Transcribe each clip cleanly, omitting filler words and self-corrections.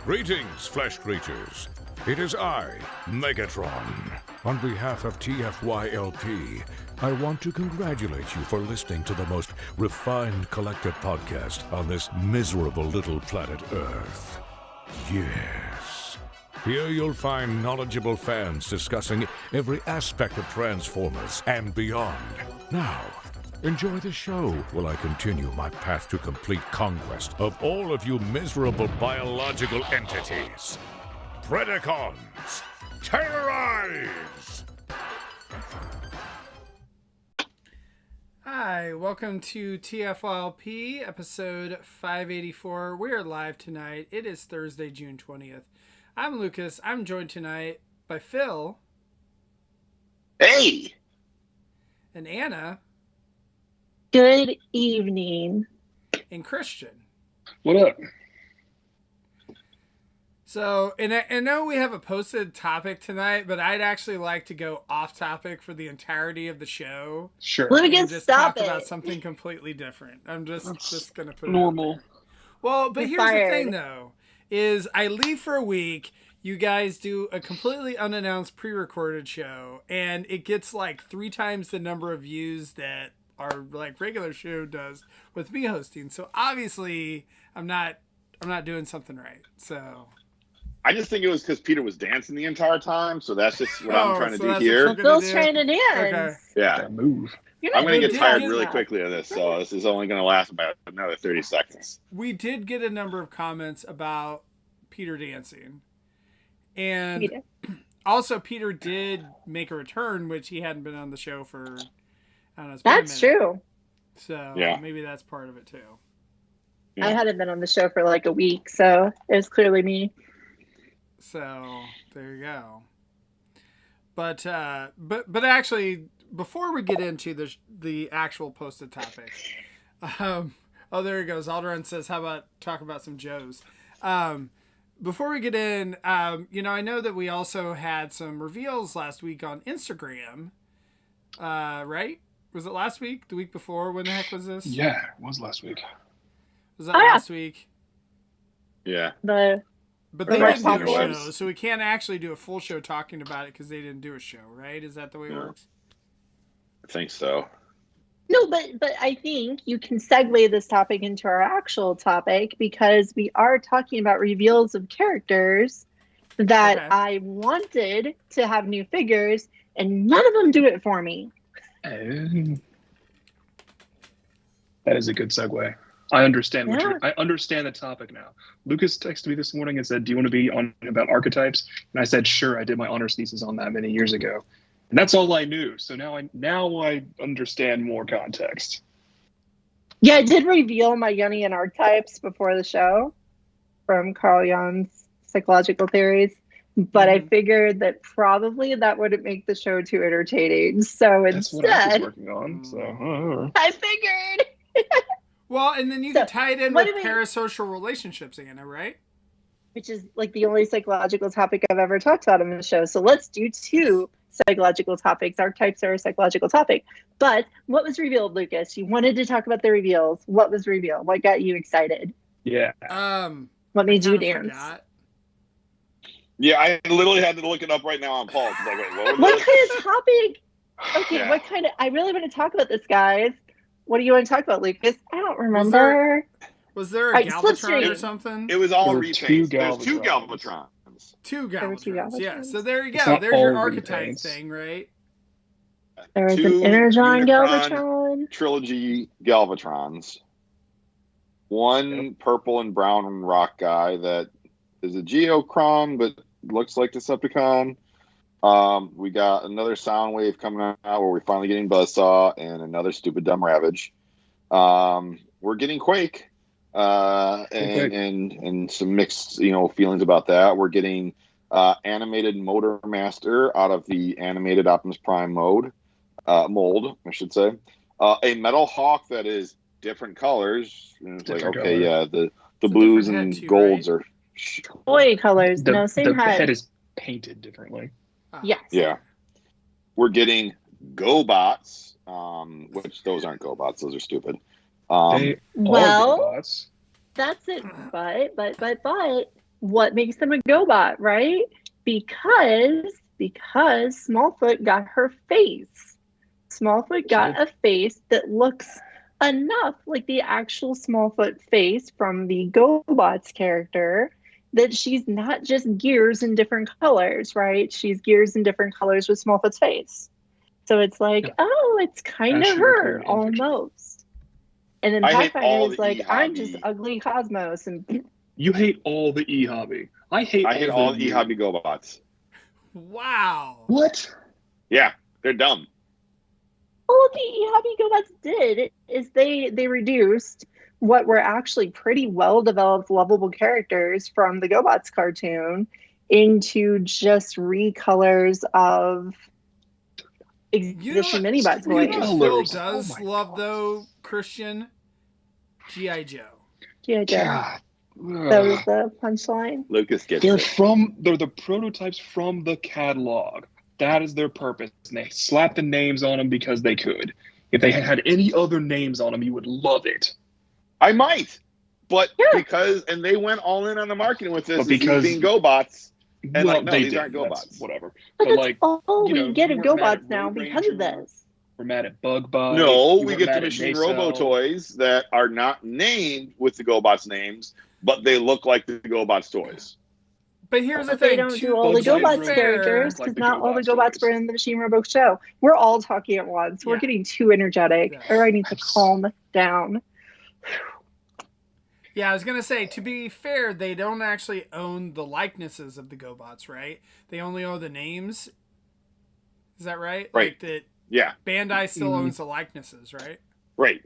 Greetings, flesh creatures. It is I, Megatron. On behalf of TFYLP, I want to congratulate you for listening to the most refined collective podcast on this miserable little planet Earth. Yes. Here you'll find knowledgeable fans discussing every aspect of Transformers and beyond. Now, enjoy the show while I continue my path to complete conquest of all of you miserable biological entities. Predacons, terrorize! Hi, welcome to TFYLP, episode 584. We are live tonight. It is Thursday, June 20th. I'm Lucas. I'm joined tonight by Phil. Hey! And Anna. Good evening. And Christian. What up? So, and I know we have a posted topic tonight, but I'd actually like to go off topic for the entirety of the show. Sure. Let me And get just stop talk it. about something completely different. I'm just going to put it normal. out there. Well, but You're here's fired. the thing, though, is I leave for a week. You guys do a completely unannounced pre-recorded show, and it gets like 3 times the number of views that our like regular show does with me hosting. So obviously, I'm not doing something right. So I just think it was because Peter was dancing the entire time, so that's just what I'm trying to so do that's here. what you're gonna Phil's do? trying to dance. Okay. Yeah. Move. You're I'm not going to doing get tired that. really quickly of this, so this is only going to last about another 30 seconds. We did get a number of comments about Peter dancing. And Peter. also Peter did make a return, which he hadn't been on the show for, I don't know. It's been a That's minute. true. So Yeah. maybe that's part of it too. Yeah. I hadn't been on the show for like a week, so it was clearly me. So there you go. But actually, before we get into the actual posted topic, oh, there he goes. Alderaan says, "How about talk about some Joes?" Before we get in, I know that we also had some reveals last week on Instagram. Right? Was it last week? The week before? When the heck was this? Yeah, it was last week. Was that Oh, yeah. last week? Yeah. The But they Reverse didn't do a show, apocalypse. so we can't actually do a full show talking about it because they didn't do a show, right? Is that the way it Yeah. works? I think so. No, but I think you can segue this topic into our actual topic because we are talking about reveals of characters that Okay. I wanted to have new figures, and none of them do it for me. That is a good segue. I understand I understand the topic now. Lucas texted me this morning and said, "Do you want to be on about archetypes?" And I said, "Sure." I did my honors thesis on that many years ago, and that's all I knew. So now I understand more context. Yeah, I did reveal my Jungian archetypes before the show from Carl Jung's psychological theories, but I figured that probably that wouldn't make the show too entertaining. So That's what I was instead, working on. So I figured. Well, and then you So, can tie it in what with do we- parasocial relationships, Anna, right? Which is like the only psychological topic I've ever talked about on the show. So let's do 2 psychological topics. Archetypes are a psychological topic. But what was revealed, Lucas? You wanted to talk about the reveals. What was revealed? What got you excited? yeah, What made you Kinda dance? forgot. Yeah, I literally had to look it up right now on Paul. Like, wait, what was What this? kind of topic? Okay, Yeah. what kind of... I really want to talk about this, guys. What do you want to talk about, Lucas? I don't remember. Was there a Alright, Galvatron or slipstream. something? It was all There were repaints. 2 There's 2 Galvatrons. Galvatrons. Two There were 2 Galvatrons. Yeah, Galvatrons. so there you It's go. not There's your all archetype repaints. thing, right? There was 2 an Energon Unicron Galvatron. Trilogy Galvatrons. 1 purple and brown rock guy that is a Geocron, but looks like Decepticon. We got another Soundwave coming out where we're finally getting Buzzsaw and another Stupid Dumb Ravage. We're getting Quake, and some mixed, feelings about that. We're getting animated Motor Master out of the animated Optimus Prime mold, I should say. A Metal Hawk that is different colors. And it's Different like, okay, color. yeah, the a blues different and head too, golds right? are. Toy colors. the, No, same the head. head is painted differently. Oh. Yes. Yeah. We're getting GoBots, which those aren't GoBots. Those are stupid. They Well, are robots. that's it. But what makes them a GoBot, right? Because Smallfoot got her face. Smallfoot got a face that looks enough like the actual Smallfoot face from the GoBots character that she's not just gears in different colors, right? She's gears in different colors with Smallfoot's face. So it's like, oh, it's kind of her almost. And then Pathfinder is like, I'm just ugly Cosmos. And you hate all the e-hobby. I hate all the e-hobby GoBots. Wow. What? Yeah, they're dumb. All the e-hobby GoBots did is they reduced what were actually pretty well-developed, lovable characters from the GoBots cartoon into just recolors of existing Minibot toys. You know Phil does love, though, Christian? G.I. Joe. G.I. Joe. That was the punchline. Lucas gets They're the prototypes from the catalog. That is their purpose. And they slapped the names on them because they could. If they had any other names on them, you would love it. I might. But because they went all in on the marketing with this because being GoBots. And well, no, these aren't GoBots. That's whatever. But like, we get of GoBots now because of this. We're mad at Bug Bug. No, we get the Machine Robo toys that are not named with the GoBots names, but they look like the GoBots toys. But here's the thing. They don't do all the GoBots characters because not all the GoBots were in the Machine Robo show. We're all talking at once. We're getting too energetic. Or I need to calm down. Yeah, I was going to say, to be fair, they don't actually own the likenesses of the GoBots, right? They only own the names. Is that right? Right. Like that. Yeah. Bandai still owns the likenesses, right? Right.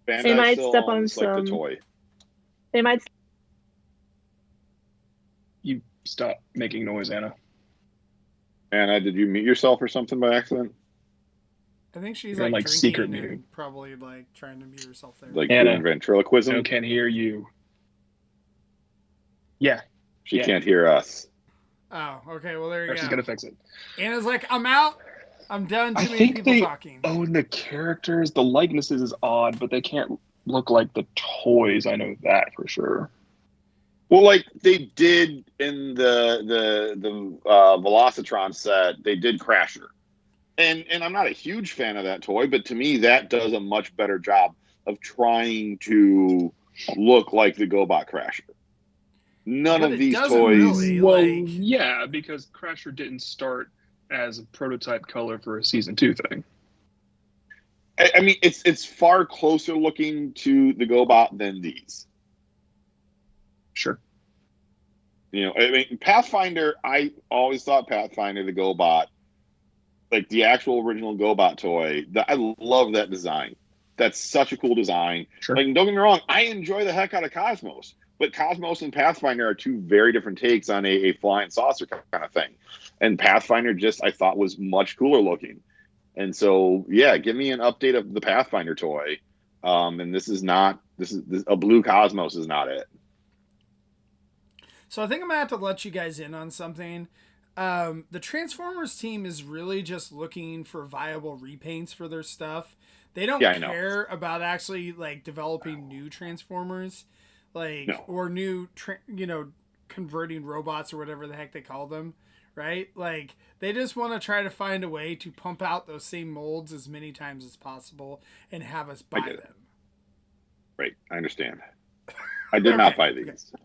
Bandai they might still step on owns, some. Like, the toy. They might. You stop making noise, Anna. Anna, did you mute yourself or something by accident? I think she's like drinking secret and probably like trying to mute herself there. Like Anna, doing ventriloquism? I can't hear you. Yeah. She can't hear us. Oh, okay. Well, there you go. She's going to fix it. Anna's like, I'm out. I'm done. Too many people they talking. Own the characters. The likenesses is odd, but they can't look like the toys. I know that for sure. Well, like they did in the Velocitron set, they did Crasher. And I'm not a huge fan of that toy, but to me, that does a much better job of trying to look like the GoBot Crasher. None of these toys. Really, yeah, because Crasher didn't start as a prototype color for a season 2 thing. I mean, it's far closer looking to the GoBot than these. Sure. You know, I mean, Pathfinder. I always thought Pathfinder, the GoBot, like the actual original GoBot toy, I love that design. That's such a cool design. Sure. Like, don't get me wrong, I enjoy the heck out of Cosmos, but Cosmos and Pathfinder are two very different takes on a flying saucer kind of thing. And Pathfinder just, I thought, was much cooler looking. And so, yeah, give me an update of the Pathfinder toy. And this is a blue Cosmos is not it. So I think I'm gonna have to let you guys in on something. The Transformers team is really just looking for viable repaints for their stuff. They don't care about actually like developing new Transformers, or new, converting robots or whatever the heck they call them, right? Like they just want to try to find a way to pump out those same molds as many times as possible and have us buy them. Right, I understand. I did not buy these. Okay.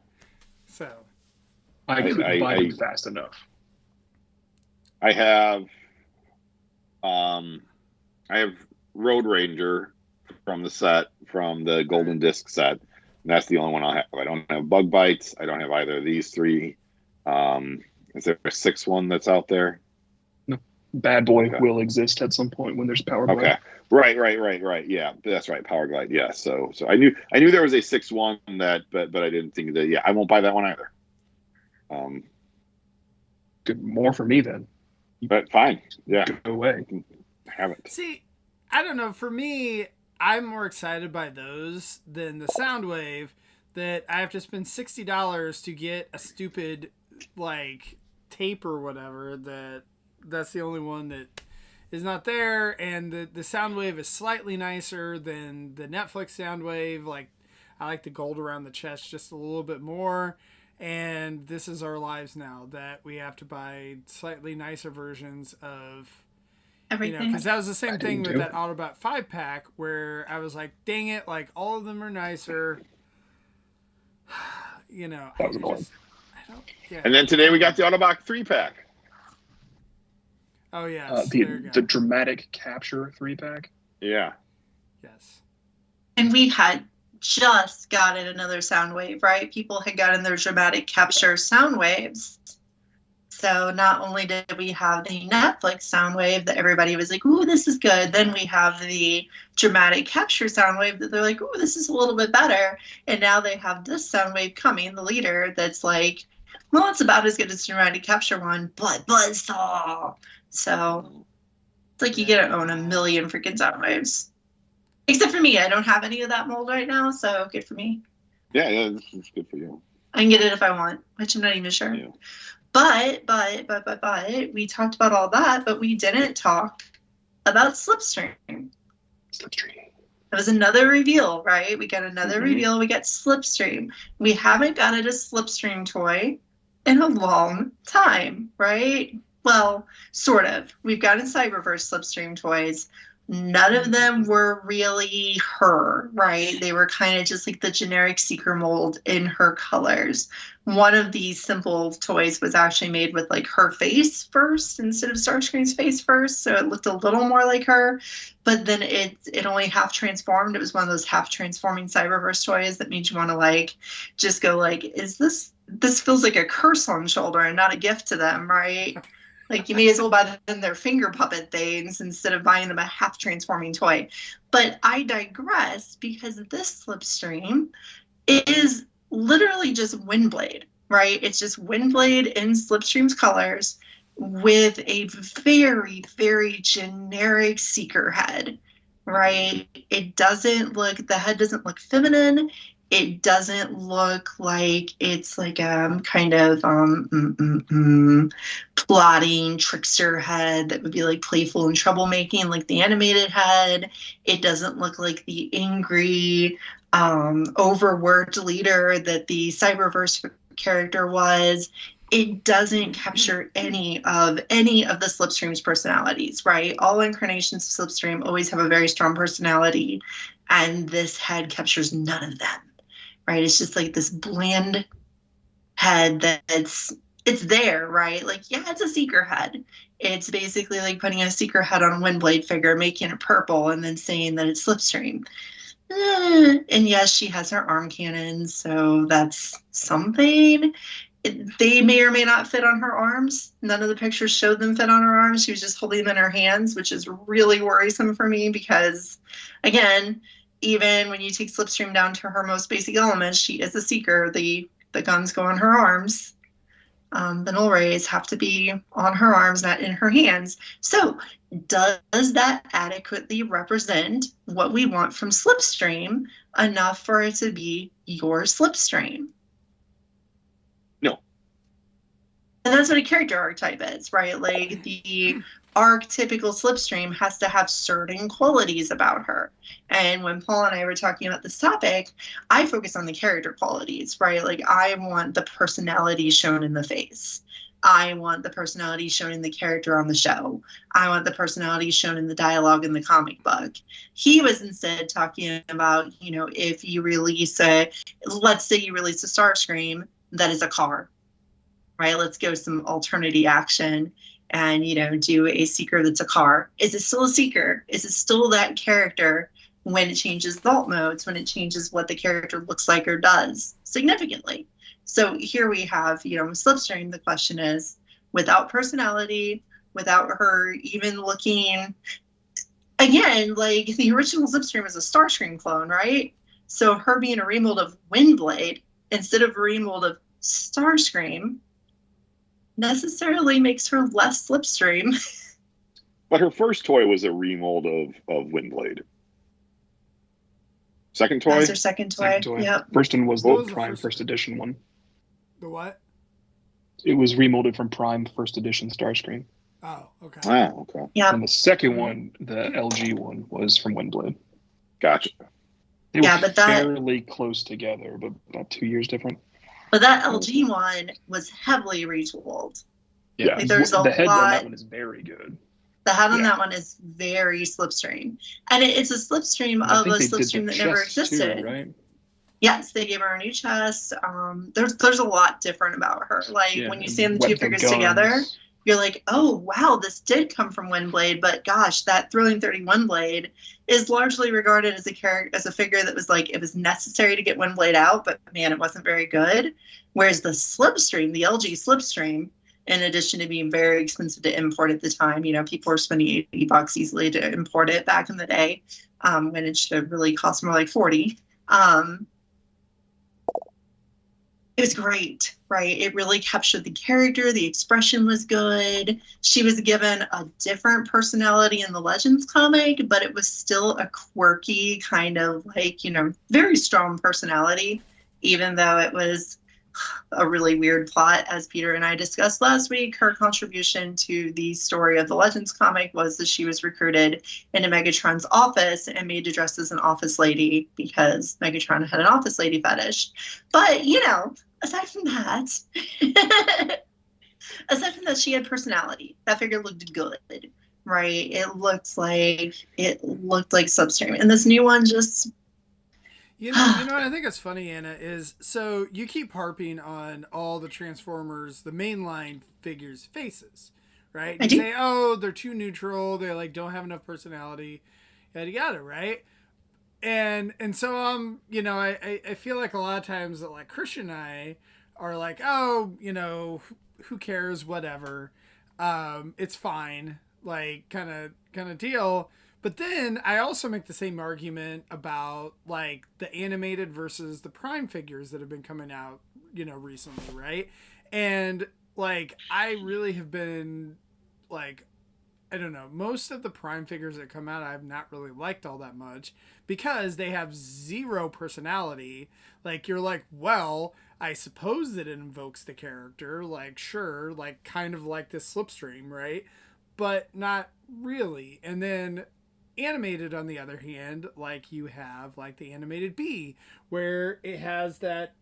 So I couldn't buy them fast enough. I have Road Ranger from the set, from the Golden Disc set. And that's the only one I have. I don't have Bug Bites. I don't have either of these three. Is there a sixth one that's out there? No. Bad Boy will exist at some point when there's Power Glide. Okay. Right. Yeah, that's right. Power Glide. Yeah. So I knew there was a sixth one but I didn't think that. Yeah, I won't buy that one either. Good, more for me then. But fine. Yeah. Go away. Have it. See, I don't know. For me, I'm more excited by those than the Soundwave. That I have to spend $60 to get a stupid tape or whatever. That's the only one that is not there. And the Soundwave is slightly nicer than the Netflix Soundwave. Like I like the gold around the chest just a little bit more. And this is our lives now, that we have to buy slightly nicer versions of Everything. because that was the same thing with do that Autobot 5-pack where I was like, dang it, like all of them are nicer. That was annoying. And then today we got the Autobot 3-pack. Oh yes, the dramatic capture 3-pack. Yeah. Yes. And we had just gotten another sound wave, right? People had gotten their dramatic capture sound waves. So not only did we have the Netflix sound wave that everybody was like, ooh, this is good. Then we have the dramatic capture sound wave that they're like, ooh, this is a little bit better. And now they have this sound wave coming, the leader, that's like, well, it's about as good as the dramatic capture one, but buzzsaw. So it's like you get to own a million freaking sound waves. Except for me, I don't have any of that mold right now, so good for me. Yeah, this is good for you. I can get it if I want, which I'm not even sure. Yeah. But we talked about all that, but we didn't talk about Slipstream. Slipstream. It was another reveal, right? We got another reveal. We got Slipstream. We haven't gotten a Slipstream toy in a long time, right? Well, sort of. We've gotten Cyberverse Slipstream toys. None of them were really her, right? They were kind of just like the generic Seeker mold in her colors. One of these simple toys was actually made with like her face first instead of Starscream's face first, so it looked a little more like her. But then it only half transformed. It was one of those half transforming Cyberverse toys that made you want to like just go like, is this feels like a curse on shoulder and not a gift to them, right? Like, you may as well buy them their finger puppet things instead of buying them a half-transforming toy. But I digress, because this Slipstream is literally just Windblade, right? It's just Windblade in Slipstream's colors with a very, very generic Seeker head, right? The head doesn't look feminine. It doesn't look like it's like kind of plotting trickster head that would be like playful and troublemaking like the animated head. It doesn't look like the angry, overworked leader that the Cyberverse character was. It doesn't capture any of the Slipstream's personalities, right? All incarnations of Slipstream always have a very strong personality, and this head captures none of them. Right, it's just like this bland head it's there, right? Like, yeah, it's a Seeker head. It's basically like putting a Seeker head on a Windblade figure, making it purple, and then saying that it's Slipstream. And yes, she has her arm cannons, so that's something. They may or may not fit on her arms. None of the pictures showed them fit on her arms. She was just holding them in her hands, which is really worrisome for me because, again, even when you take Slipstream down to her most basic elements, she is a Seeker. The guns go on her arms. The null rays have to be on her arms, not in her hands. So does that adequately represent what we want from Slipstream enough for it to be your Slipstream? No. And that's what a character archetype is, right? Like, the archetypical Slipstream has to have certain qualities about her. And when Paul and I were talking about this topic, I focus on the character qualities, right? Like, I want the personality shown in the face. I want the personality shown in the character on the show. I want the personality shown in the dialogue in the comic book. He was instead talking about, if you let's say you release a Starscream that is a car, right? Let's go some alternate action and, do a Seeker that's a car. Is it still a Seeker? Is it still that character when it changes the alt modes, when it changes what the character looks like or does significantly? So here we have, Slipstream. The question is, without personality, without her even looking, again, like the original Slipstream is a Starscream clone, right? So her being a remold of Windblade instead of a remold of Starscream necessarily makes her less Slipstream. But her first toy was a remold of Windblade. Second toy? That's her second toy. Yep. First one was What the was the Prime first first edition one. The what? It was remolded from Prime first edition Starscream. Oh, okay. Oh, okay. Yeah. And the second one, the LG one, was from Windblade. Gotcha. They were but that- fairly close together, but about 2 years different. But that LG one was heavily retooled. Yeah, Like, there's the head on lot. that one is very good. The head on that one is very slipstream, and it's a slipstream of a slipstream that never existed. Too, right? Yes, they gave her a new chest. There's a lot different about her. Like, when you see the two figures together, you're like, oh wow, this did come from Windblade, but gosh, that Thrilling 31 blade is largely regarded as a figure that was like, it was necessary to get Windblade out, but man, it wasn't very good. Whereas the Slipstream, the LG Slipstream, in addition to being very expensive to import at the time, people were spending $80 easily to import it back in the day, when it should have really cost more like 40. It was great, right? It really captured the character. The expression was good. She was given a different personality in the Legends comic, but it was still a quirky kind of like, very strong personality, even though it was a really weird plot. As Peter and I discussed last week, her contribution to the story of the Legends comic was that she was recruited into Megatron's office and made to dress as an office lady because Megatron had an office lady fetish. But, aside from that, she had personality. That figure looked good, right? It looked like Substream. And this new one just... You know what I think is funny, Anna, is so you keep harping on all the Transformers, the mainline figures' faces, right? You say, oh, they're too neutral, they like don't have enough personality, yada yada, right? And so I feel like a lot of times that like Christian and I are like, oh, who cares, whatever, it's fine, like kind of deal. But then I also make the same argument about like the animated versus the Prime figures that have been coming out, recently, right? And like I really have been like, I don't know, most of the Prime figures that come out I've not really liked all that much because they have zero personality. Like you're like, well, I suppose that it invokes the character, like sure, like kind of like this Slipstream, right? But not really. And then animated, on the other hand, like you have like the animated Bee, where it has that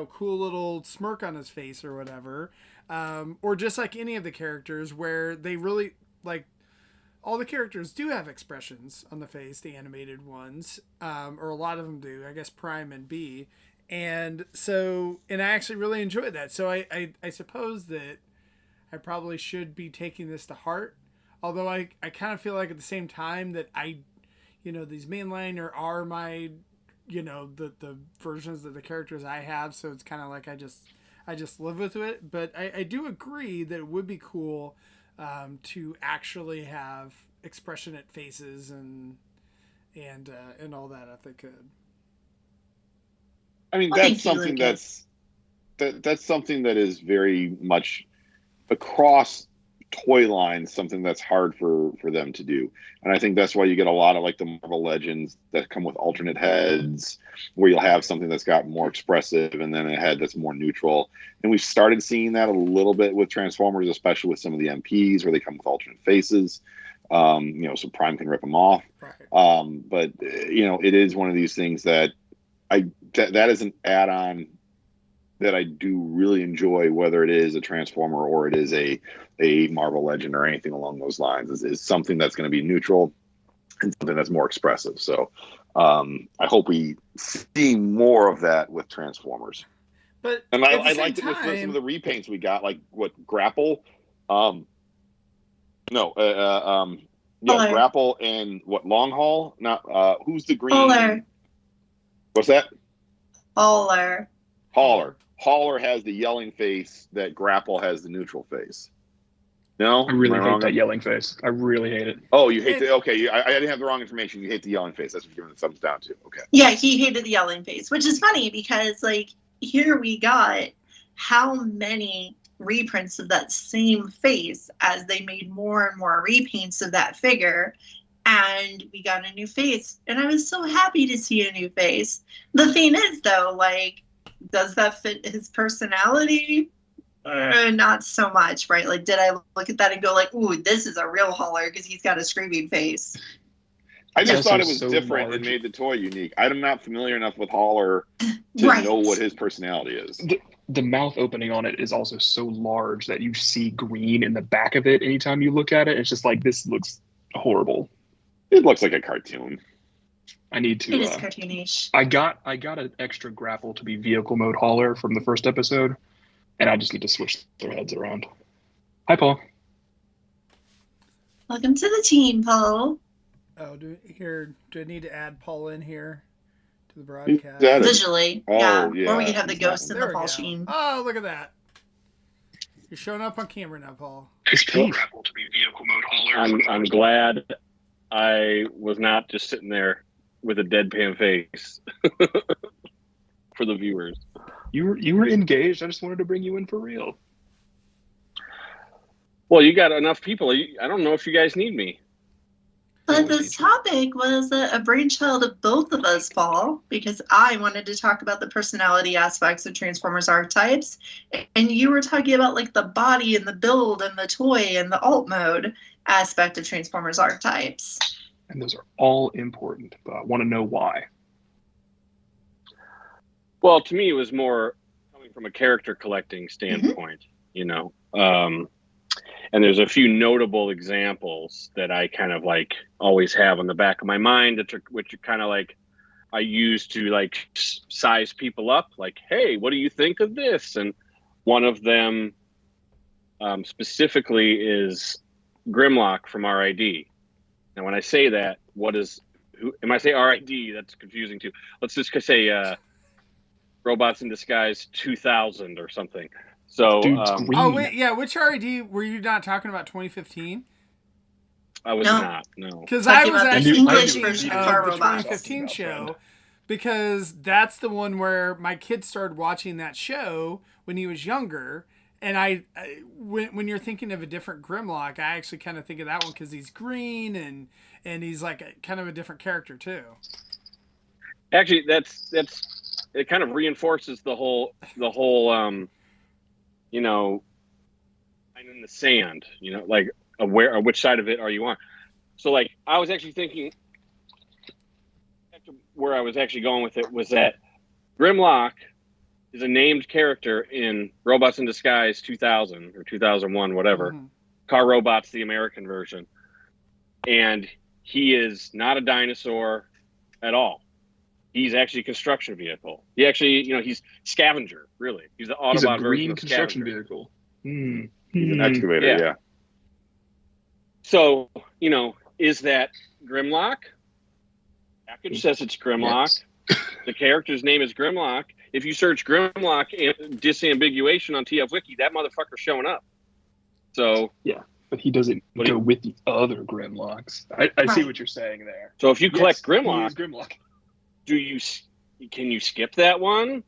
cool little smirk on his face or whatever, or just like any of the characters where they really like all the characters do have expressions on the face, the animated ones, or a lot of them do, I guess Prime and Bee. And so, and I actually really enjoyed that. So I suppose that I probably should be taking this to heart. Although I kind of feel like at the same time that these mainliner are my, the versions of the characters I have. So it's kind of like I just live with it. But I do agree that it would be cool to actually have expressionate faces and all that if they could. I mean, that's something that's something that is very much across toy lines, something that's hard for them to do. And I think that's why you get a lot of like the Marvel Legends that come with alternate heads, where you'll have something that's got more expressive and then a head that's more neutral. And we've started seeing that a little bit with Transformers, especially with some of the MPs where they come with alternate faces. So Prime can rip them off. Right. But it is one of these things that that is an add-on that I do really enjoy, whether it is a Transformer or it is a Marvel Legend or anything along those lines, is something that's going to be neutral and something that's more expressive. So I hope we see more of that with Transformers. But and I liked it with some of the repaints we got, like what Grapple, Grapple and what Long Haul. Not who's the green? Hauler. What's that? Hauler. Hauler has the yelling face that Grapple has the neutral face. No? I really hate that yelling face. I really hate it. Oh, you hate okay. I didn't have the wrong information. You hate the yelling face. That's what you're giving the thumbs down to. Okay. Yeah, he hated the yelling face, which is funny because, like, here we got how many reprints of that same face as they made more and more repaints of that figure. And we got a new face. And I was so happy to see a new face. The thing is, though, like, does that fit his personality? Not so much, right? Like, did I look at that and go like, ooh, this is a real Hauler because he's got a screaming face? I just thought it was different and made the toy unique. I'm not familiar enough with Hauler to know what his personality is. the mouth opening on it is also so large that you see green in the back of it anytime you look at it. It's just like, this looks horrible. It looks like a cartoon. I need to. It is cartoonish. I got an extra grapple to be vehicle mode hauler from the first episode, and I just need to switch their heads around. Hi, Paul. Welcome to the team, Paul. Oh, do I need to add Paul in here to the broadcast? Visually, yeah. yeah. Or we could have the ghost in There the we Paul go. Sheen. Oh, look at that. You're showing up on camera now, Paul. Grapple to be vehicle mode hauler. I'm glad I was not just sitting there with a deadpan face for the viewers. You were engaged. I just wanted to bring you in for real. Well, you got enough people. I don't know if you guys need me. But this topic was a brainchild of both of us, Paul, because I wanted to talk about the personality aspects of Transformers archetypes, and you were talking about like the body and the build and the toy and the alt mode aspect of Transformers archetypes. And those are all important, but I want to know why. Well, to me, it was more coming from a character collecting standpoint, you know. And there's a few notable examples that I kind of like always have on the back of my mind, which are kind of like I use to like size people up. Like, hey, what do you think of this? And one of them specifically is Grimlock from RID. And when I say that, when I say RID, that's confusing too. Let's just say Robots in Disguise 2000 or something. So, oh wait, yeah. Which RID were you not talking about? 2015. I was not. No, because I was the actually English thinking version of of the Car Robots. 2015 show, because that's the one where my kid started watching that show when he was younger. And when you're thinking of a different Grimlock, I actually kind of think of that one because he's green and he's like kind of a different character too. Actually, that's it. Kind of reinforces the whole you know, line in the sand, you know, like which side of it are you on? So like I was actually thinking where I was actually going with it was that Grimlock is a named character in Robots in Disguise 2000 or 2001, whatever. Mm-hmm. Car Robots, the American version. And he is not a dinosaur at all. He's actually a construction vehicle. He actually, you know, he's scavenger, really. He's the Autobot He's a version green of construction scavenger. vehicle. He's an excavator, yeah. So, you know, is that Grimlock? Package says it's Grimlock. Yes. The character's name is Grimlock. If you search Grimlock and disambiguation on TFWiki, that motherfucker's showing up. So yeah, but he doesn't go with the other Grimlocks. I see what you're saying there. So if you collect Grimlock, he is Grimlock. Can you skip that one?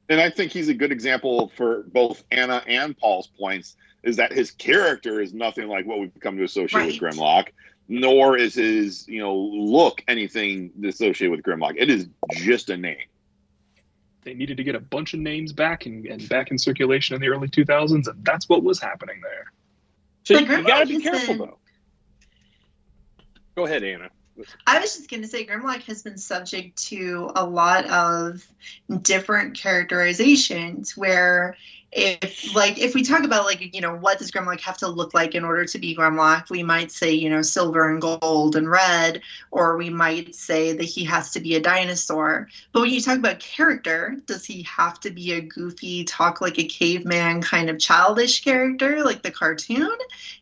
And I think he's a good example for both Anna and Paul's points, is that his character is nothing like what we've come to associate with Grimlock, nor is his, you know, look anything associated with Grimlock. It is just a name. They needed to get a bunch of names back and back in circulation in the early 2000s, and that's what was happening there. So you got to be careful, though. Go ahead, Anna. I was just going to say Grimlock has been subject to a lot of different characterizations where if we talk about like, you know, what does Grimlock have to look like in order to be Grimlock, we might say, you know, silver and gold and red, or we might say that he has to be a dinosaur. But when you talk about character, does he have to be a goofy, talk like a caveman kind of childish character like the cartoon?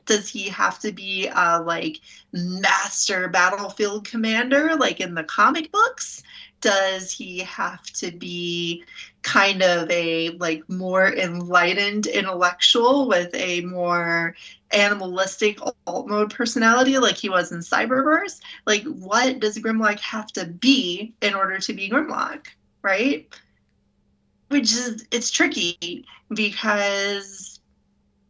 Does he have to be like master battlefield commander like in the comic books? Does he have to be kind of a like more enlightened intellectual with a more animalistic alt mode personality like he was in Cyberverse? Like, what does Grimlock have to be in order to be Grimlock, right? Which is, it's tricky because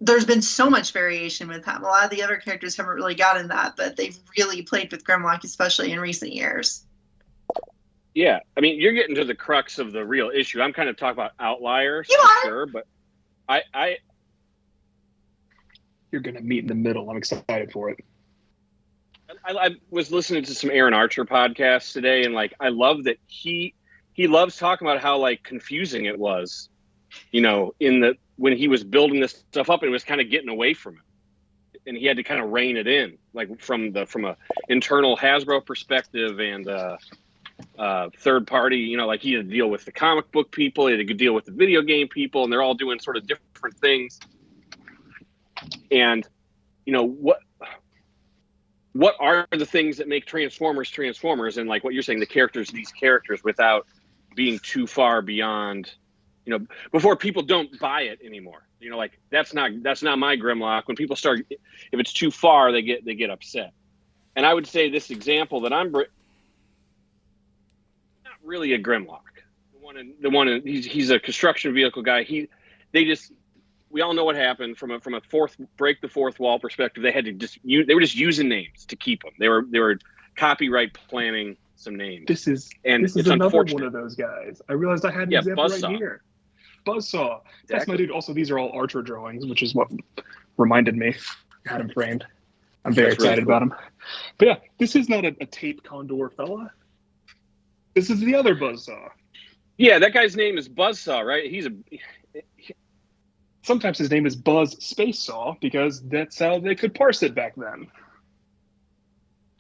there's been so much variation with him. A lot of the other characters haven't really gotten that, but they've really played with Grimlock, especially in recent years. Yeah, I mean, you're getting to the crux of the real issue. I'm kind of talking about outliers, sure, but I you're gonna meet in the middle. I'm excited for it. I was listening to some Aaron Archer podcasts today, and like I love that he he loves talking about how like confusing it was, when he was building this stuff up and it was kind of getting away from it, and he had to kind of rein it in, like from a internal Hasbro perspective and third party. Like he had to deal with the comic book people, he had to deal with the video game people, and they're all doing sort of different things. And what are the things that make Transformers, and like what you're saying, these characters without being too far beyond, before people don't buy it anymore. Like that's not my Grimlock. When people start, if it's too far, they get upset. And I would say this example that I'm not really a Grimlock. He's a construction vehicle guy. We all know what happened from a break the fourth wall perspective. They had to they were just using names to keep them. They were copyright planning some names. This is another one of those guys. I realized I had an example right here. Buzzsaw. Exactly. That's my dude. Also, these are all Archer drawings, which is what reminded me. I had him framed. I'm very excited about him. But yeah, this is not a tape condor fella. This is the other Buzzsaw. Yeah, that guy's name is Buzzsaw, right? Sometimes his name is Buzz Space Saw because that's how they could parse it back then.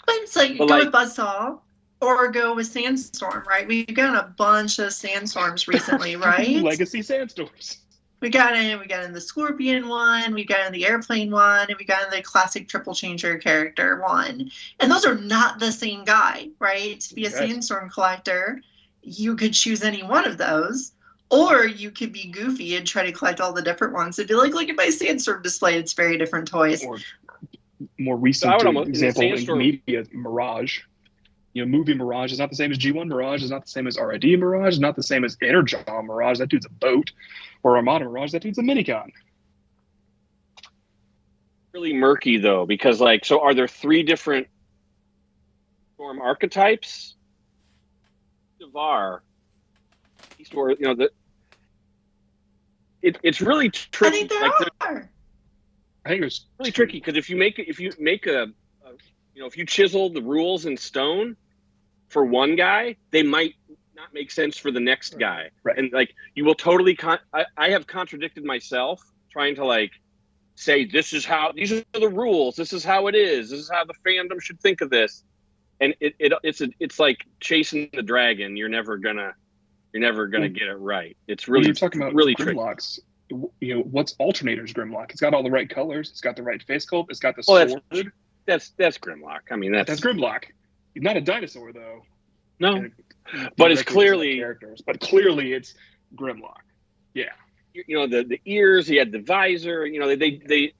But it's like, go with Buzzsaw or go with Sandstorm, right? We've gotten a bunch of Sandstorms recently, right? Legacy Sandstorms. We got in the Scorpion one, we got in the Airplane one, and we got in the classic Triple Changer character one. And those are not the same guy, right? To be a Sandstorm collector, you could choose any one of those. Or you could be goofy and try to collect all the different ones and be like, look at my Sandstorm display. It's very different toys. Or more recent example in media, Mirage. Movie Mirage is not the same as G1 Mirage. Is not the same as RID Mirage. Is not the same as Energon Mirage. That dude's a boat. Or Armada Mirage. That dude's a minicon. Really murky, though, because, so are there 3 different Storm archetypes? Devar. Or it's really tricky. I think there are. I think it's really tricky because if you chisel the rules in stone for one guy, they might not make sense for the next guy. Right. And you will totally. I have contradicted myself trying to say these are the rules. This is how it is. This is how the fandom should think of this. And it's like chasing the dragon. You're never gonna get it right. It's really, you're talking about really Grimlocks. What's Alternator's Grimlock? It's got all the right colors. It's got the right face sculpt. It's got the sword. That's Grimlock. I mean, that's Grimlock. He's not a dinosaur though. No, but it's clearly characters. But clearly, it's Grimlock. Yeah. The ears. He had the visor. They.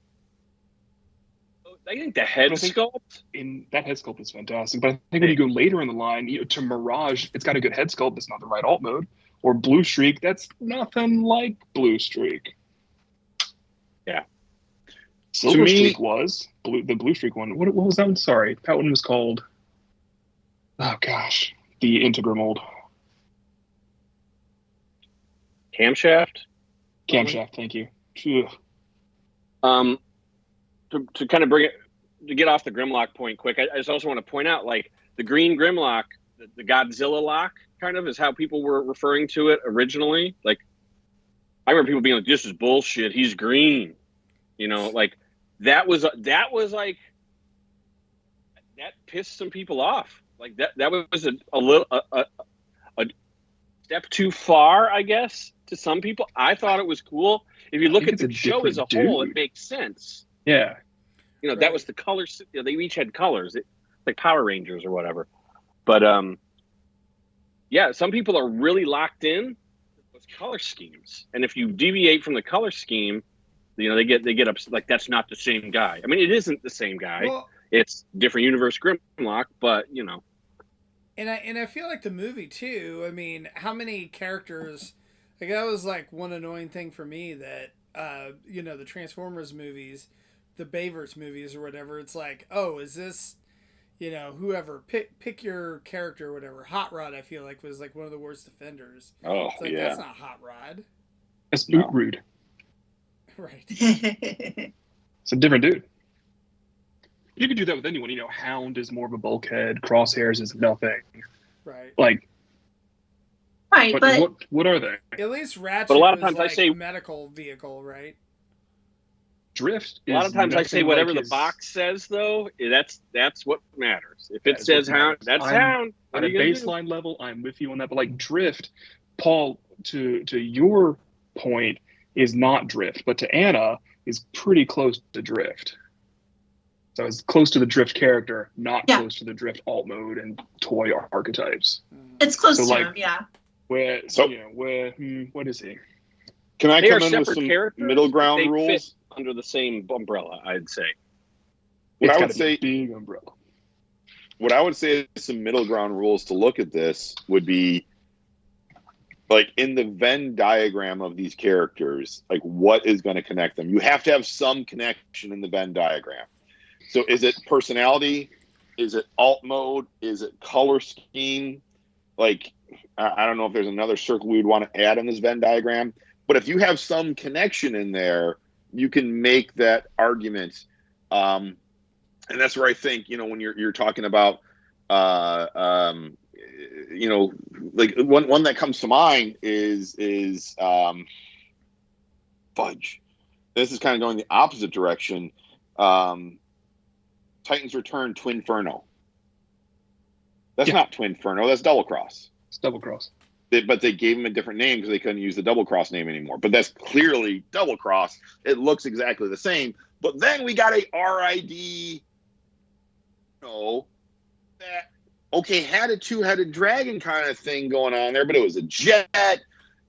I think the head sculpt. That head sculpt is fantastic. But I think when you go later in the line, to Mirage, it's got a good head sculpt. It's not the right alt mode. Or Blue Streak, that's nothing like Blue Streak. Yeah. Silver Streak was the Blue Streak one. What was that one? Sorry, that one was called. Oh gosh, the Integral mold. Camshaft. Thank you. Ugh. To kind of bring it, to get off the Grimlock point quick, I just also want to point out, the green Grimlock, the Godzilla lock, kind of is how people were referring to it originally. I remember people being like, "This is bullshit. He's green," that was that pissed some people off. That was a little a step too far, I guess, to some people. I thought it was cool. If you look at the show as a whole, it makes sense. Yeah. Right. That was the colors. They each had colors, like Power Rangers or whatever. But some people are really locked in with color schemes, and if you deviate from the color scheme, they get upset. That's not the same guy. I mean, it isn't the same guy. Well, it's different universe Grimlock, but And I feel like the movie too. I mean, how many characters? That was one annoying thing for me that the Transformers movies, the Bayverse movies or whatever. It's is this whoever pick your character or whatever. Hot Rod, I feel like, was one of the worst offenders. Oh, yeah. That's not Hot Rod. That's Boot Rude. Right. It's a different dude. You could do that with anyone. Hound is more of a bulkhead. Crosshairs is nothing. Right. Right, but what are they? At least Ratchet But a lot of was times I like say- a medical vehicle, right? Drift. A lot of times I say nothing whatever like the his- box says, though. That's what matters. If That it is says what hound, matters. that's I'm- hound. What At are a you gonna do? baseline level, I'm with you on that. But like Drift, Paul, to your point, is not Drift, but to Anna is pretty close to Drift. So it's close to the Drift character, not Yeah. close to the Drift alt mode and toy archetypes. it's close So, to like- him, yeah. Where So- what is he? Can I They come are in with separate some characters. middle ground They rules? fit under the same umbrella, I'd say. What It's I got would a say, big umbrella. what I would say is some middle ground rules to look at this would be like in the Venn diagram of these characters, like what is going to connect them? You have to have some connection in the Venn diagram. So is it personality? Is it alt mode? Is it color scheme? Like, I don't know if there's another circle we would want to add in this Venn diagram, but if you have some connection in there, you can make that argument. And that's where I think, when you're talking about, like one that comes to mind is Fudge. This is kind of going the opposite direction. Titans Return Twinferno. That's not Twinferno. That's Double Cross. It's Double Cross. But they gave him a different name because they couldn't use the Double Cross name anymore. But that's clearly Double Cross. It looks exactly the same. But then we got a RID. That had a two-headed dragon kind of thing going on there, but it was a jet,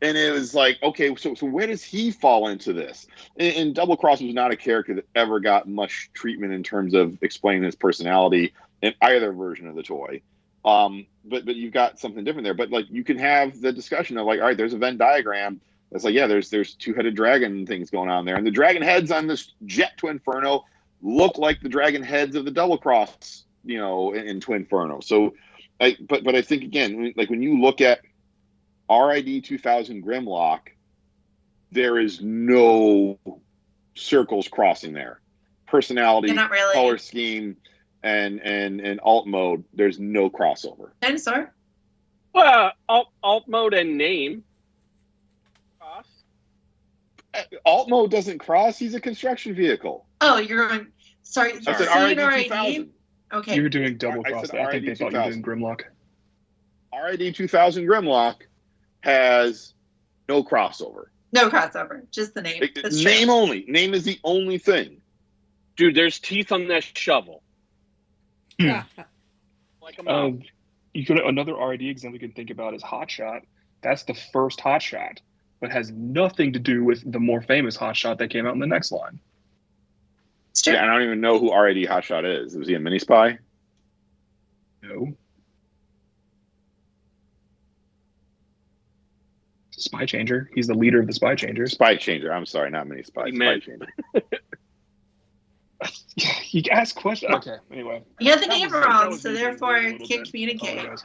and it was like, okay, so where does he fall into this? And Double Cross was not a character that ever got much treatment in terms of explaining his personality in either version of the toy. But you've got something different there. But like you can have the discussion of like, all right, there's a Venn diagram. It's like, yeah, there's two-headed dragon things going on there, and the dragon heads on this jet Twinferno look like the dragon heads of the Double Cross, in Twinferno. So, but I think again, like when you look at RID 2000 Grimlock, there is no circles crossing there. Personality, Not really. color scheme, and alt mode, there's no crossover. Dinosaur. Well, alt mode and name. Cross. Alt mode doesn't cross. He's a construction vehicle. Oh, you're going. Sorry, I said C and RID RID? 2000. Okay. You were doing Double I Cross. said I think they RID thought you were doing 2000. Grimlock. RID 2000 Grimlock has no crossover. No crossover, just the name. That's true. Name only. Name is the only thing. Dude, there's teeth on that shovel. Like a mouth. Another RID example you can think about is Hotshot. That's the first Hotshot, but has nothing to do with the more famous Hotshot that came out in the next line. It's true. Yeah, I don't even know who RID Hotshot is. Was he a mini spy? No. Spy Changer. He's the leader of the Spy Changers. Spy changer. I'm sorry, not mini spy. He Spy meant- changer. You ask questions. Okay, anyway. You got the That name was- that wrong, was so me therefore being a little can't bit- communicate. apologize.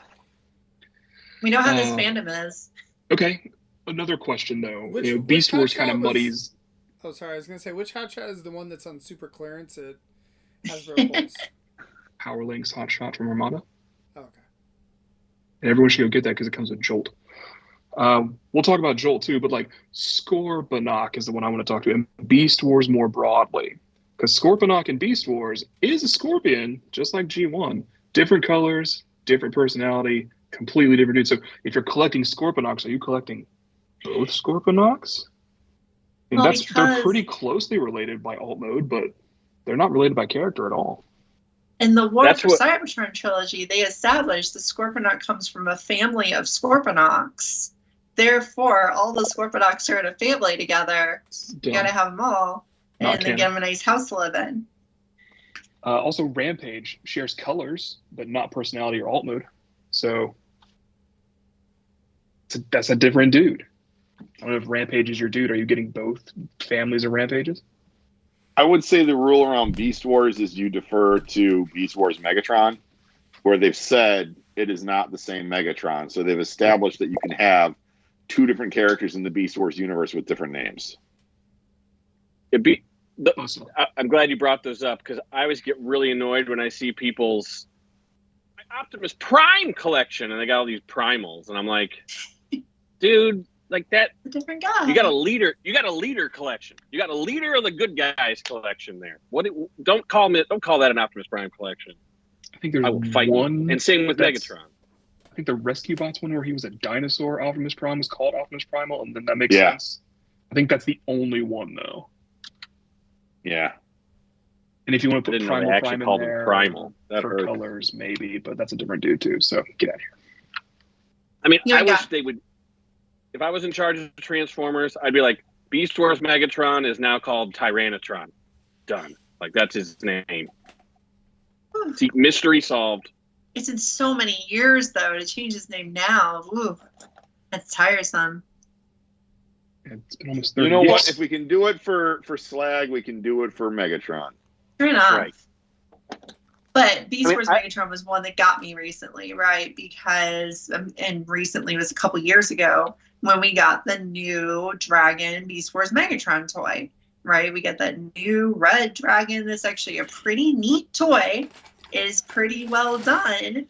We know how this Uh, fandom is. Okay, another question though. Which Beast Wars Hotshot kind of was- muddies. Oh, sorry. I was gonna say, which hotshot is the one that's on super clearance at Hasbro Pulse? Power Link's Hotshot from Armada. Oh, okay. And everyone should go get that because it comes with Jolt. We'll talk about Jolt too, but like Scorponok is the one I want to talk to, and Beast Wars more broadly. Because Scorponok in Beast Wars is a scorpion, just like G1. Different colors, different personality, completely different dude. So if you're collecting Scorponoks, are you collecting both Scorponoks? I mean, Well, they're because- pretty closely related by alt mode, but they're not related by character at all. In the War That's for what- Cybertron trilogy, they established the Scorponok comes from a family of Scorponoks. Therefore, all the Scorponoks are in a family together. You gotta have them all, Not and they canon. get them a nice house to live in. Also, Rampage shares colors, but not personality or alt mode. So that's a different dude. I don't know if Rampage is your dude. Are you getting both families of Rampages? I would say the rule around Beast Wars is you defer to Beast Wars Megatron, where they've said it is not the same Megatron. So they've established that you can have two different characters in the Beast Wars universe with different names. Awesome. I'm glad you brought those up because I always get really annoyed when I see people's Optimus Prime collection and they got all these primals, and I'm like, dude, like that. A different guy. You got a leader collection. You got a leader of the good guys collection there. Don't call that an Optimus Prime collection. I think there's I will fight one. And same with Megatron. I think the Rescue Bots one where he was a dinosaur Optimus Prime was called Optimus Primal, and then that makes sense. I think that's the only one though. Yeah. And if you want to put Primal Prime in there Primal for colors, maybe, but that's a different dude too. So get out of here. I mean, I wish they would. If I was in charge of Transformers, I'd be like, Beast Wars Megatron is now called Tyrannotron. Done. Like, that's his name. See, mystery solved. It's in so many years, though, to change his name now. Ooh, that's tiresome. It's been almost 30 You know years. what? If we can do it for Slag, we can do it for Megatron. True enough. Right. But Beast Wars Megatron was one that got me recently, right? Because, and recently was a couple years ago, when we got the new Dragon Beast Wars Megatron toy, right? We got that new red dragon. That's actually a pretty neat toy. It is pretty well done,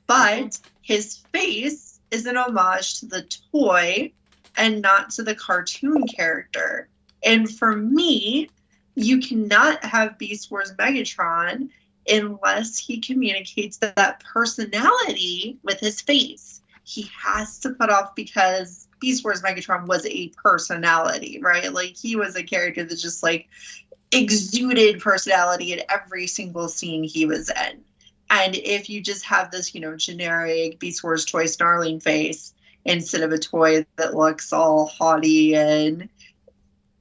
but his face is an homage to the toy and not to the cartoon character. And for me, you cannot have Beast Wars Megatron unless he communicates that personality with his face. He has to put off, because Beast Wars Megatron was a personality, right? Like, he was a character that just, like, exuded personality in every single scene he was in. And if you just have this, generic Beast Wars toy snarling face instead of a toy that looks all haughty and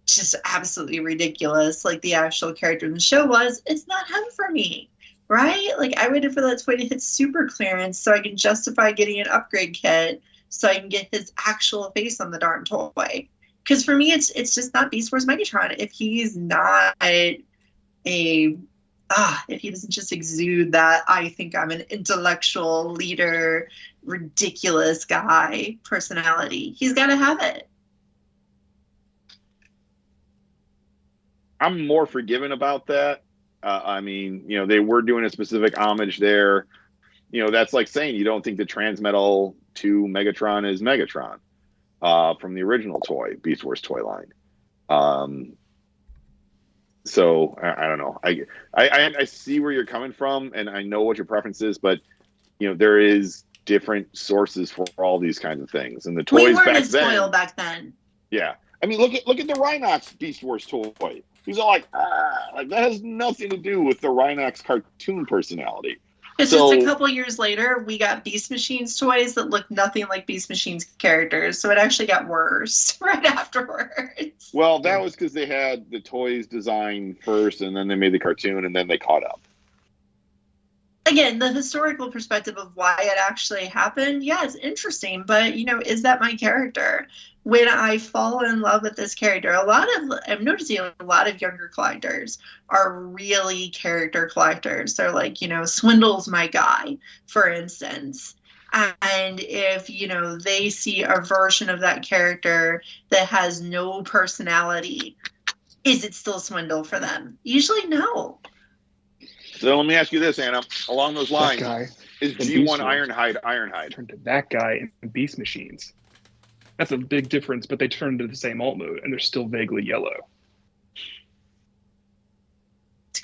just absolutely ridiculous like the actual character in the show was, it's not him for me, right? Like, I waited for that toy to hit super clearance so I can justify getting an upgrade kit so I can get his actual face on the darn toy. Because for me, it's just not Beast Wars Megatron. If he's not if he doesn't just exude that I think I'm an intellectual leader, ridiculous guy personality, he's got to have it. I'm more forgiving about that. I mean, they were doing a specific homage there. That's like saying you don't think the Transmetal 2 Megatron is Megatron from the original toy, Beast Wars toy line. So I don't know. I see where you're coming from, and I know what your preference is, but there is different sources for all these kinds of things, and the toys we weren't back as then. spoiled back then. Yeah, I mean, look at the Rhinox Beast Wars toy. He's all like that has nothing to do with the Rhinox cartoon personality. It's just a couple years later, we got Beast Machines toys that looked nothing like Beast Machines characters, so it actually got worse right afterwards. Well, that was because they had the toys designed first, and then they made the cartoon, and then they caught up. Again, the historical perspective of why it actually happened, yeah, it's interesting, but, is that my character? When I fall in love with this character, I'm noticing a lot of younger collectors are really character collectors. They're like, Swindle's my guy, for instance. And if, they see a version of that character that has no personality, is it still Swindle for them? Usually no. So let me ask you this, Anna. Along those lines, is G1 Ironhide? Turned to that guy in Beast Machines. That's a big difference, but they turn into the same alt mode, and they're still vaguely yellow.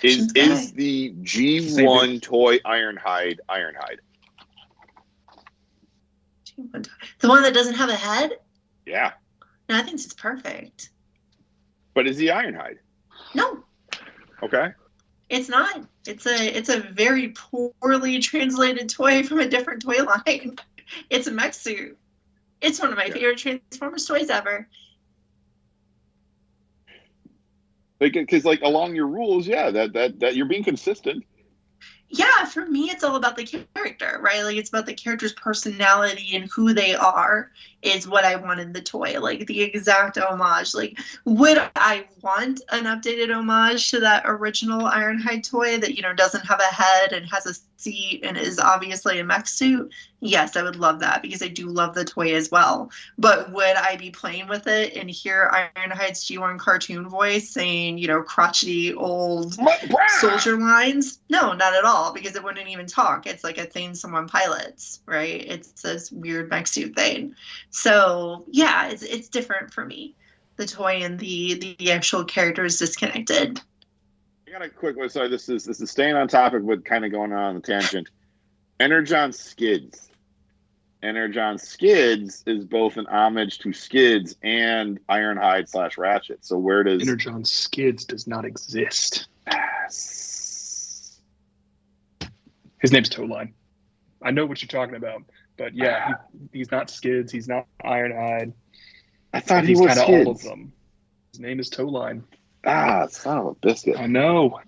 Is the G1 toy Ironhide? The one that doesn't have a head? Yeah. No, I think it's perfect. But is he Ironhide? No. Okay. It's not. It's a very poorly translated toy from a different toy line. It's a mech suit. It's one of my favorite Transformers toys ever. Because along your rules, that you're being consistent. Yeah, for me, it's all about the character, right? Like, it's about the character's personality and who they are is what I want in the toy. Like, the exact homage. Like, would I want an updated homage to that original Ironhide toy that, doesn't have a head and has a seat and is obviously a mech suit? Yes, I would love that because I do love the toy as well. But would I be playing with it and hear Ironhide's G1 cartoon voice saying, crotchety old soldier lines? No, not at all. all because it wouldn't even talk. It's like a thing someone pilots, right? It's this weird mech suit thing. So yeah, it's different for me. The toy and the actual character is disconnected. I got a quick one. Sorry, this is staying on topic, but kind of going on the tangent. Energon Skids. Energon Skids is both an homage to Skids and Ironhide / Ratchet. So where does Energon Skids does not exist. His name's Toadline. I know what you're talking about, but yeah, he's not Skids. He's not Ironhide. I thought he he's was kind of Skids. all of them. His name is Toadline. Son of a biscuit. I know.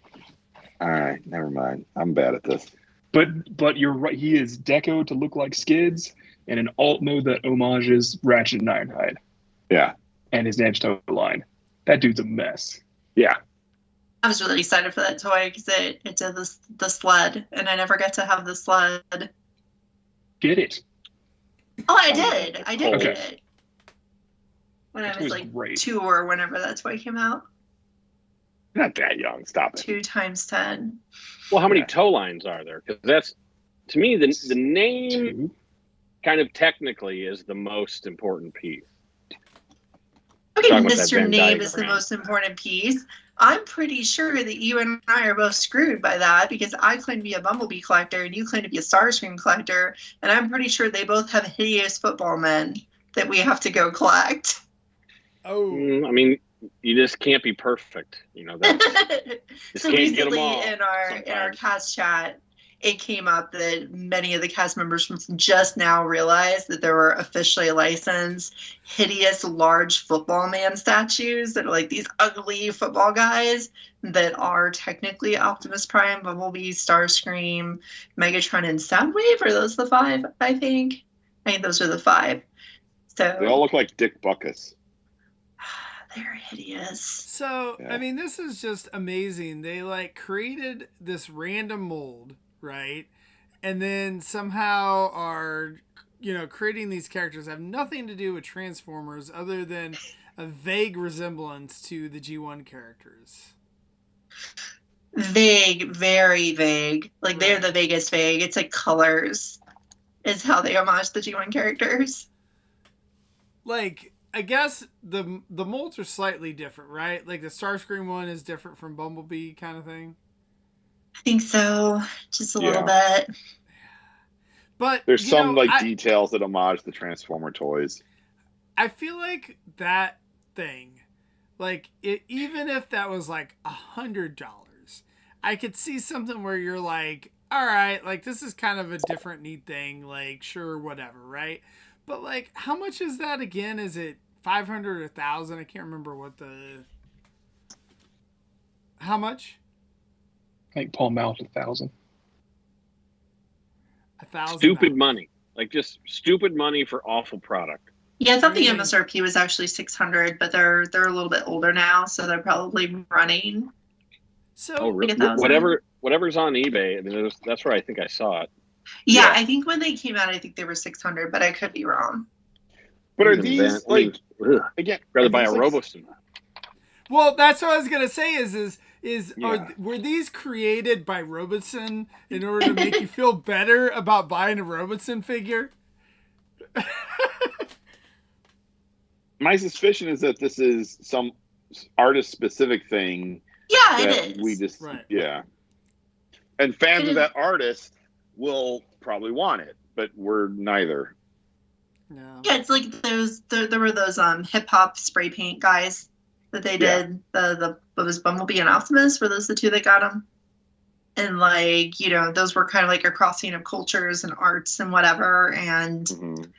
All right, never mind. I'm bad at this. But you're right. He is decoed to look like Skids in an alt mode that homages Ratchet and Ironhide. Yeah. And his name's Toadline. That dude's a mess. Yeah. I was really excited for that toy because it did the sled, and I never got to have the sled. Get it? Oh, I did. I did get it. When I was like great. 2 or whenever that toy came out. You're not that young. Stop it. 2 times 10. Well, how many toe lines are there? Because that's, to me, the name kind of technically is the most important piece. Okay, Talking about that Mr. Venn Name is the diagram. most important piece. I'm pretty sure that you and I are both screwed by that because I claim to be a Bumblebee collector and you claim to be a Starscream collector, and I'm pretty sure they both have hideous football men that we have to go collect. Oh, I mean, you just can't be perfect. You know, that just So can't get them recently all. in our cast chat, it came up that many of the cast members from just now realized that there were officially licensed hideous large football man statues that are like these ugly football guys that are technically Optimus Prime, Bumblebee, Starscream, Megatron, and Soundwave. Are those the 5? I think those are the 5. So They all look like Dick Buckus. they're hideous. so Yeah. I mean, this is just amazing. They like created this random mold, right? And then somehow are, creating these characters that have nothing to do with Transformers other than a vague resemblance to the G1 characters. Vague, very vague. Like Right. they're the vaguest vague. It's like colors is how they homage the G1 characters. Like, I guess the molds are slightly different, right? Like the Starscream one is different from Bumblebee kind of thing. I think so, just a little Yeah. bit. But There's some I, details that homage the Transformer toys. I feel like that thing, like even if that was like $100, I could see something where you're like, all right, like this is kind of a different neat thing, like sure, whatever, right? But like, how much is that again? Is it 500 or 1,000? I can't remember what the. How much? I think Paul Mal's 1,000. 1,000. Stupid money. Like just stupid money for awful product. Yeah, I thought the Really? MSRP was actually 600, but they're a little bit older now, so they're probably running. So Oh, really? Like 1,000. Whatever's on eBay. I mean, that's where I think I saw it. Yeah, Yeah. I think when they came out, I think they were 600, but I could be wrong. But are Even these then, I mean, ugh. again? rather are buy a these, like, Roboson? Well, that's what I was gonna say. Is Yeah. were these created by Robertson in order to make you feel better about buying a Robertson figure? My suspicion is that this is some artist-specific thing Yeah, that it is. we just Right. yeah. And fans It of is. that artist will probably want it, but we're neither. No. Yeah, it's like there were those hip hop spray paint guys that they Yeah. did. The what was Bumblebee and Optimus? Were those the 2 that got them? And like, those were kind of like a crossing of cultures and arts and whatever. And Mhm.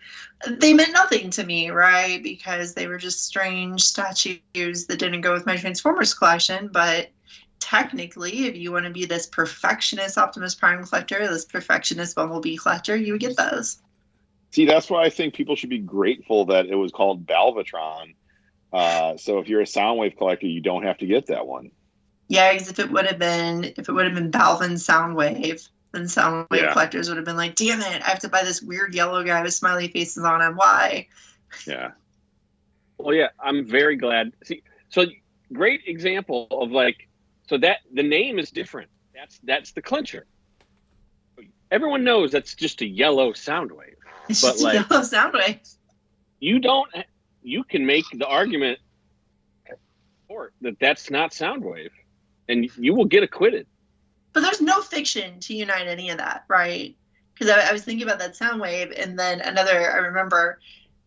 they meant nothing to me, right? Because they were just strange statues that didn't go with my Transformers collection. But technically, if you want to be this perfectionist Optimus Prime collector, this perfectionist Bumblebee collector, you would get those. See, that's why I think people should be grateful that it was called Balvatron. So if you're a Soundwave collector, you don't have to get that one. Yeah, because if it would have been Balvin Soundwave, then Soundwave Yeah. collectors would have been like, damn it, I have to buy this weird yellow guy with smiley faces on him. Why? Yeah. Well, yeah, I'm very glad. See, so great example of so that the name is different. That's the clincher. everyone knows that's just a yellow sound wave. It's But, just like, a yellow sound wave. You can make the argument that that's not sound wave, and you will get acquitted. But there's no fiction to unite any of that, right? Because I was thinking about that sound wave, and then I remember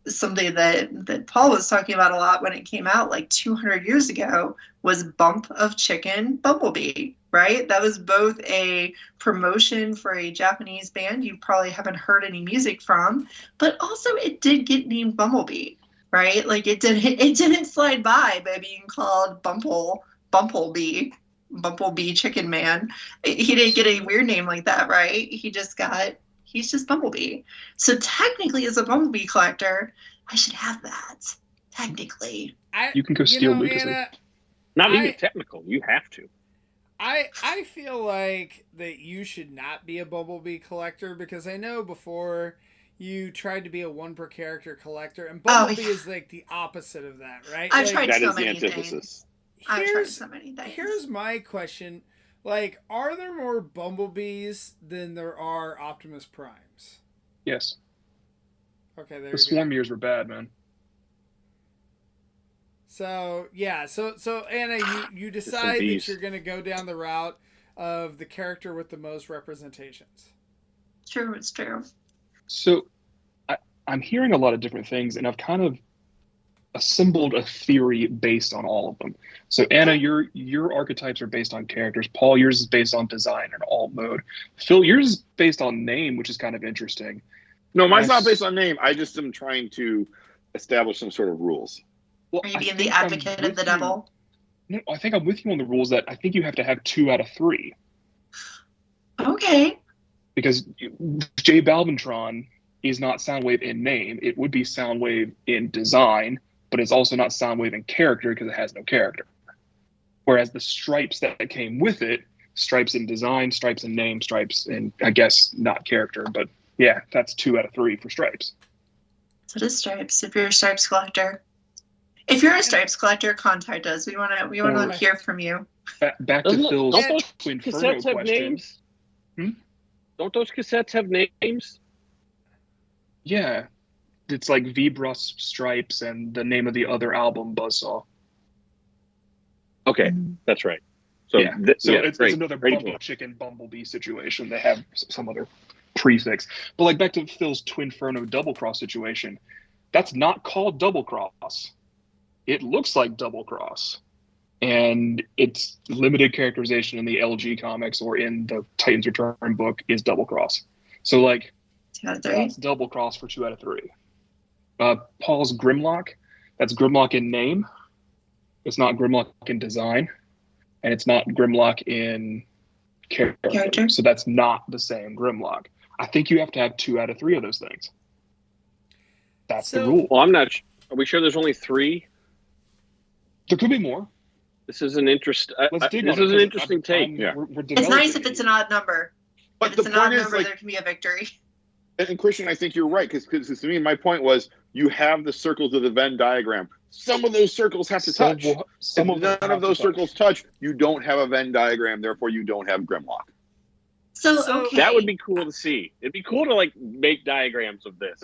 something that Paul was talking about a lot when it came out like 200 years ago was Bump of Chicken Bumblebee, right? That was both a promotion for a Japanese band you probably haven't heard any music from, but also it did get named Bumblebee, right? Like it didn't slide by being called Bumblebee Chicken Man. He didn't get a weird name like that, right? He's just Bumblebee. So technically, as a Bumblebee collector, I should have that. Technically. You can go steal Lucas. Not even technical. You have to. I feel like that you should not be a Bumblebee collector, because I know before you tried to be a one per character collector, and Bumblebee is like the opposite of that, right? I've like, tried that so is the many antithesis. I've tried so many things. Here's my question. Like, are there more Bumblebees than there are Optimus Primes? Yes. Okay, there the Swarm years were bad, man. So, yeah. So Anna, you decide that you're going to go down the route of the character with the most representations. True, it's true. So, I'm hearing a lot of different things, and I've kind of assembled a theory based on all of them. So Anna, your archetypes are based on characters. Paul, yours is based on design and alt mode. Phil, yours is based on name, which is kind of interesting. No, mine's not based on name. I just am trying to establish some sort of rules. Well, are you being the advocate of the devil? No, I think I'm with you on the rules that I think you have to have 2 out of 3. Okay. Because J Balvintron is not Soundwave in name. It would be Soundwave in design, but it's also not Soundwave in character because it has no character. Whereas the stripes that came with it, stripes in design, stripes in name, stripes in, I guess, not character, but yeah, that's 2 out of 3 for stripes. So it is stripes if you're a stripes collector. If you're a stripes collector, contact us. We want to hear from you. Back to Phil's don't those Twin cassettes have question. names? Don't those cassettes have names? Yeah. It's like Vibros Stripes and the name of the other album, Buzzsaw. Okay, that's right. So, yeah. It's great. another Great Bumble Chicken Bumblebee situation. They have some other prefix. But like back to Phil's Twinferno Double Cross situation, that's not called Double Cross. It looks like Double Cross. And its limited characterization in the LG comics or in the Titans Return book is Double Cross. So like, that's Double Cross for 2 out of 3. Paul's Grimlock, that's Grimlock in name. It's not Grimlock in design. And it's not Grimlock in character. So that's not the same Grimlock. I think you have to have 2 out of 3 of those things. That's the rule. Well, I'm not. Are we sure there's only 3? There could be more. This is an interesting. This is an interesting take. Yeah, it's nice if it's an odd number. But if it's the an odd point is, number, like, there can be a victory. And Christian, I think you're right, because to me, my point was you have the circles of the Venn diagram. Some of those circles have to touch. If none of those circles touch, you don't have a Venn diagram. Therefore, you don't have Grimlock. So okay. That would be cool to see. It'd be cool to like make diagrams of this.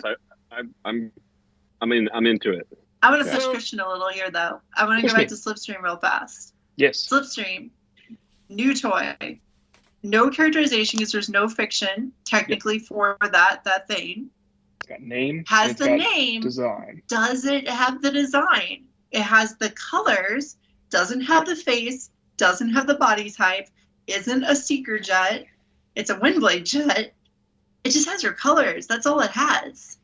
I'm into it. I want to push Christian a little here, though. I want to go back to Slipstream real fast. Yes. Slipstream, new toy. No characterization because there's no fiction technically for that thing. It's got name. Has the name. Design. Does it have the design? It has the colors. Doesn't have the face. Doesn't have the body type. Isn't a seeker jet. It's a Windblade jet. It just has your colors. That's all it has.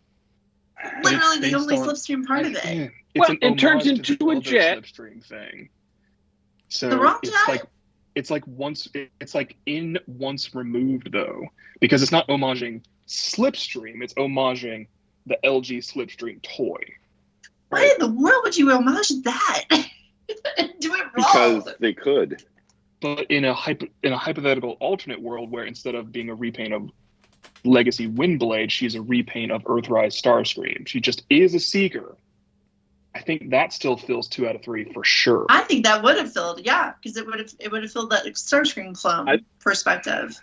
Literally the only Slipstream part of it. It turns into a jet. Slipstream thing. So the wrong jet? It's like once removed though, because it's not homaging Slipstream, it's homaging the LG Slipstream toy. Why in the world would you homage that? Do it wrong. Because they could. But in a hypothetical alternate world where instead of being a repaint of Legacy Windblade, she's a repaint of Earthrise Starscream. She just is a Seeker. I think that still fills 2 out of 3 for sure. I think that would have filled, yeah, because it would have filled that Starscream clone perspective.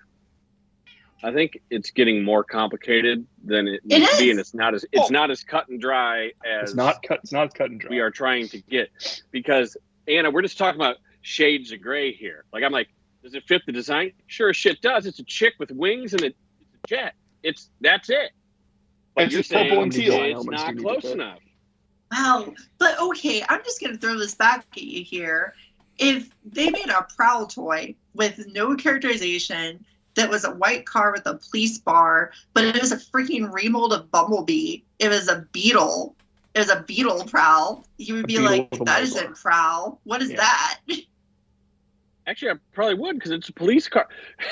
I think it's getting more complicated than it needs to be, and it's not as cut and dry as It's not cut and dry. we are trying to get. Because Anna, we're just talking about shades of gray here. Like, I'm like, does it fit the design? Sure as shit does. It's a chick with wings and it's a jet. That's it. But It's you're just purple saying and teal. it's not close enough. Wow. But okay, I'm just going to throw this back at you here. If they made a Prowl toy with no characterization that was a white car with a police bar, but it was a freaking remold of Bumblebee, it was a beetle. It was a beetle Prowl. You would be like, that isn't Prowl. What is that? Actually, I probably would, because it's a police car.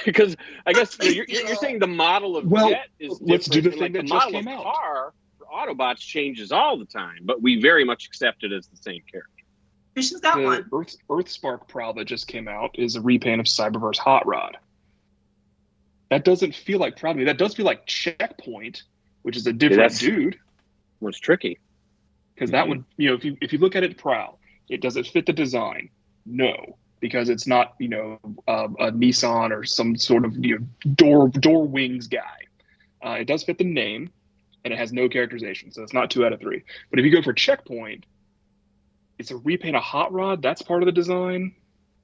Because I guess you're saying the model of jet is different. Let's do the and, thing that the just model came of out. car for Autobots changes all the time, but we very much accept it as the same character. Christian's got one. Earthspark Prowl that just came out is a repaint of Cyberverse Hot Rod. That doesn't feel like Prowl to me. That does feel like Checkpoint, which is a different dude. One's tricky. Because that one, if you look at it, Prowl, does it fit the design? No, because it's not, a Nissan or some sort of door wings guy. It does fit the name, and it has no characterization, so it's not 2 out of 3. But if you go for Checkpoint, it's a repaint of Hot Rod. That's part of the design,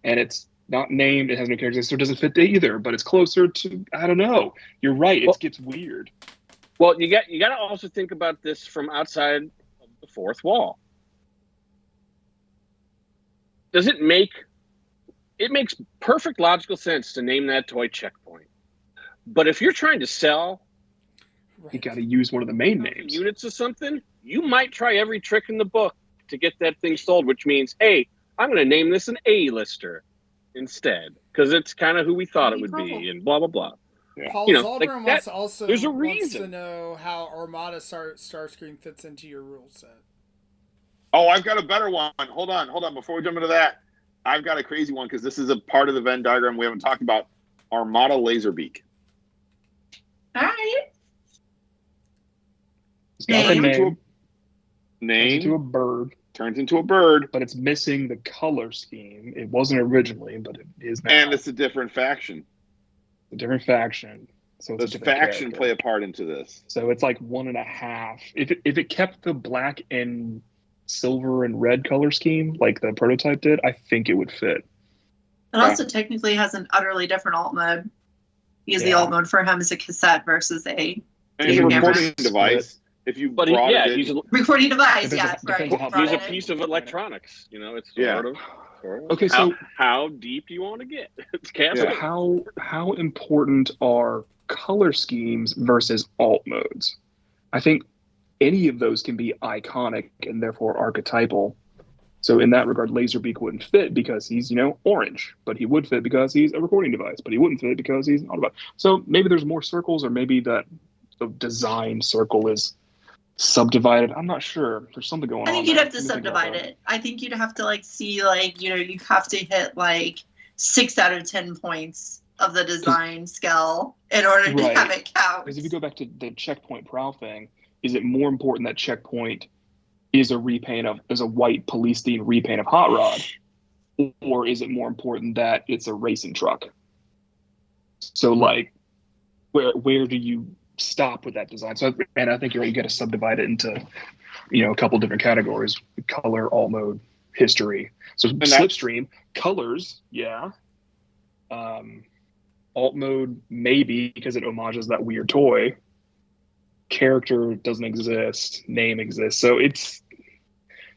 and it's not named. It has no characterization, so it doesn't fit either. But it's closer to, I don't know. You're right. It gets weird. Well, you got to also think about this from outside of the fourth wall. Does it makes perfect logical sense to name that toy Checkpoint. But if you're trying to sell, you got to use one of the main names. Units of something, you might try every trick in the book to get that thing sold, which means, hey, I'm going to name this an A-lister instead, because it's kind of who we thought it would be, and blah, blah, blah. Yeah. Paul Zaldrum wants to know how Armada Starscream fits into your rule set. Oh, I've got a better one. Hold on. Before we jump into that, I've got a crazy one, because this is a part of the Venn diagram we haven't talked about. Armada Laserbeak. All right. It's got the name. Turns into a bird. But it's missing the color scheme. It wasn't originally, but it is now. And it's a different faction. A different faction. So does faction play a part into this? So it's like 1.5. If it kept the black and silver and red color scheme like the prototype did, I think it would fit. It also technically has an utterly different alt mode. Because the alt mode for him is a cassette versus a recording device. If you he's a recording device. Right. He's a piece of electronics. It's sort of. Okay, so how deep do you want to get? It's how important are color schemes versus alt modes? I think any of those can be iconic and therefore archetypal. So in that regard, Laserbeak wouldn't fit because he's, orange, but he would fit because he's a recording device, but he wouldn't fit because he's an Autobot. So maybe there's more circles, or maybe that the design circle is subdivided. I'm not sure. There's something going on. I think you'd have to subdivide it. I think you'd have to see you have to hit 6 out of 10 points of the design scale in order to have it count. Because if you go back to the Checkpoint Prowl thing, is it more important that Checkpoint is a white police themed repaint of Hot Rod, or is it more important that it's a racing truck? So where do you stop with that design? So, and I think you're right, you got to subdivide it into a couple different categories: color, alt mode, history. So Slipstream, colors, alt mode maybe because it homages that weird toy. Character doesn't exist, name exists. So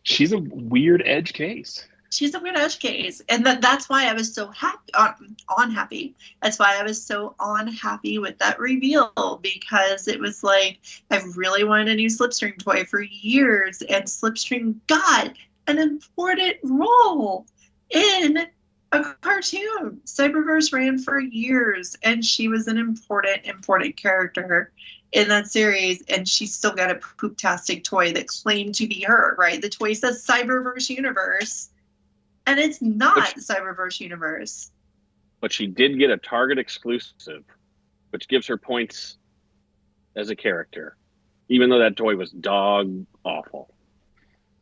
she's a weird edge case. She's a weird edge case. And that's why I was so unhappy. That's why I was so unhappy with that reveal, because it was I've really wanted a new Slipstream toy for years, and Slipstream got an important role in a cartoon. Cyberverse ran for years, and she was an important character in that series, and she still got a poop-tastic toy that claimed to be her, right? The toy says Cyberverse Universe, and it's not Cyberverse Universe. But she did get a Target exclusive, which gives her points as a character, even though that toy was dog awful.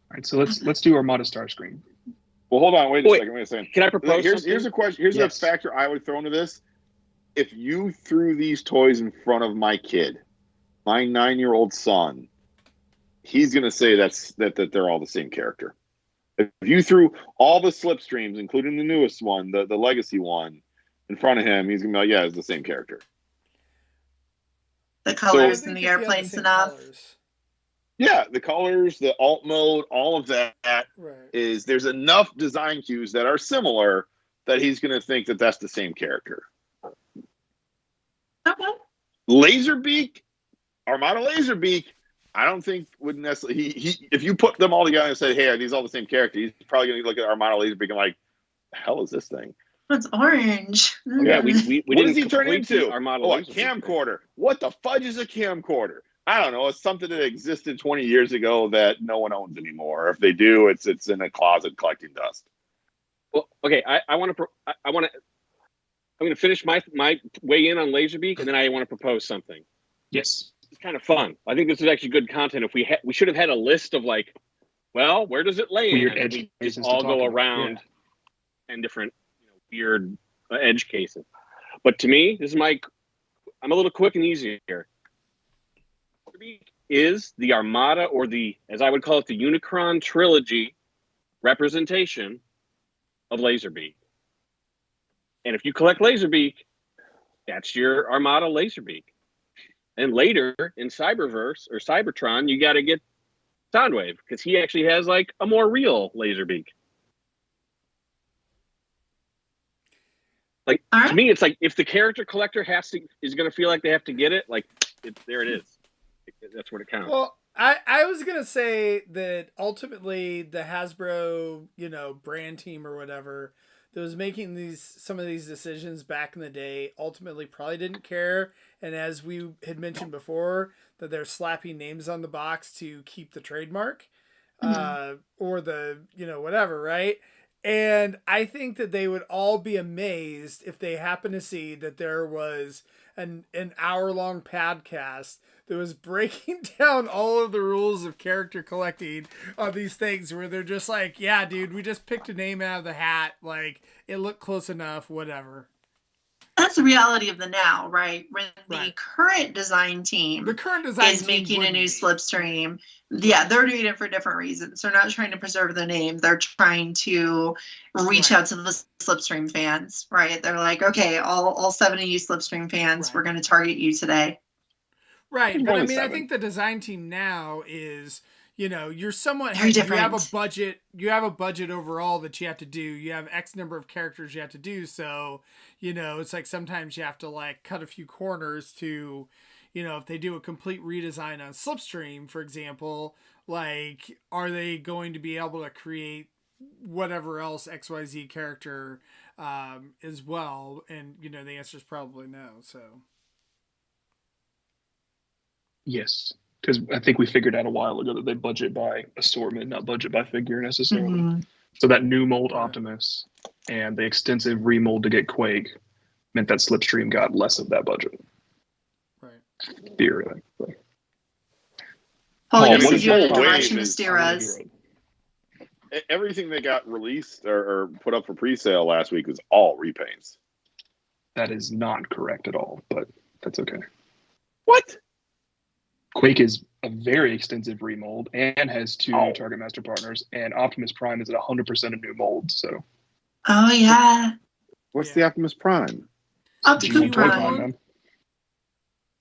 All right, so let's do Armada Starscream. Well, hold on, wait a second. Can I propose? Here's a question. Here's a factor I would throw into this. if you threw these toys in front of my kid, my 9-year-old son, he's going to say that they're all the same character. If you threw all the Slipstreams, including the newest one, the legacy one, in front of him, he's going to be like, yeah, it's the same character. The colors I and think the if you have airplanes same enough. colors. Yeah, the colors, the alt mode, all of that is there's enough design cues that are similar that he's going to think that that's the same character. Okay. Laserbeak, Armada Laserbeak, I don't think would necessarily. He if you put them all together and said, "Hey, are these all the same character?" He's probably going to look at Armada Laserbeak and like, "The hell is this thing?" It's orange. Yeah, we what didn't does he turn complete the into? Armada Oh, a Laserbeak. camcorder. What the fudge is a camcorder? I don't know. It's something that existed 20 years ago that no one owns anymore. If they do, it's in a closet collecting dust. Well, okay, I'm going to finish my weigh in on Laserbeak, and then I want to propose something. Yes. It's kind of fun. I think this is actually good content. If we should have had a list of like, well, where does it land? Weird And edge we cases just to all talk go about, around and different weird edge cases. But to me, I'm a little quick and easy here. Laserbeak is the Armada, or as I would call it, the Unicron trilogy representation of Laserbeak. And if you collect Laserbeak, that's your Armada Laserbeak. And later in Cyberverse or Cybertron, you got to get Soundwave because he actually has like a more real Laserbeak. Like to me, it's like if the character collector is going to feel like they have to get it, like there it is. That's what it counts. Well, I was gonna say that ultimately the Hasbro, brand team or whatever that was making some of these decisions back in the day ultimately probably didn't care. And as we had mentioned before, that they're slapping names on the box to keep the trademark, or the whatever, right? And I think that they would all be amazed if they happen to see that there was an hour-long podcast that was breaking down all of the rules of character collecting on these things, where they're just like, yeah, dude, we just picked a name out of the hat. Like, it looked close enough, whatever. That's the reality of the now, right? When the current design team is making a new Slipstream, they're doing it for different reasons. They're not trying to preserve the name. They're trying to reach out to the Slipstream fans, right? They're like, okay, all 7 of you Slipstream fans, we're going to target you today. Right, but I mean, I think the design team now is, you're somewhat very different. You have a budget overall that you have to do. You have X number of characters you have to do. So, it's like sometimes you have to like cut a few corners to, if they do a complete redesign on Slipstream, for example, like, are they going to be able to create whatever else XYZ character as well? And, the answer is probably no. So. Yes, because I think we figured out a while ago that they budget by assortment, not budget by figure necessarily. So that new mold Optimus and the extensive remold to get Quake meant that Slipstream got less of that budget. Right. Theoretically. Paul, you said you had a direction to steer us. Everything that got released or put up for pre-sale last week was all repaints. That is not correct at all, but that's okay. What? Quake is a very extensive remold and has 2 new Target Master partners, and Optimus Prime is at 100% a new mold. So. Oh yeah. What's the Optimus Prime? Optimus Prime.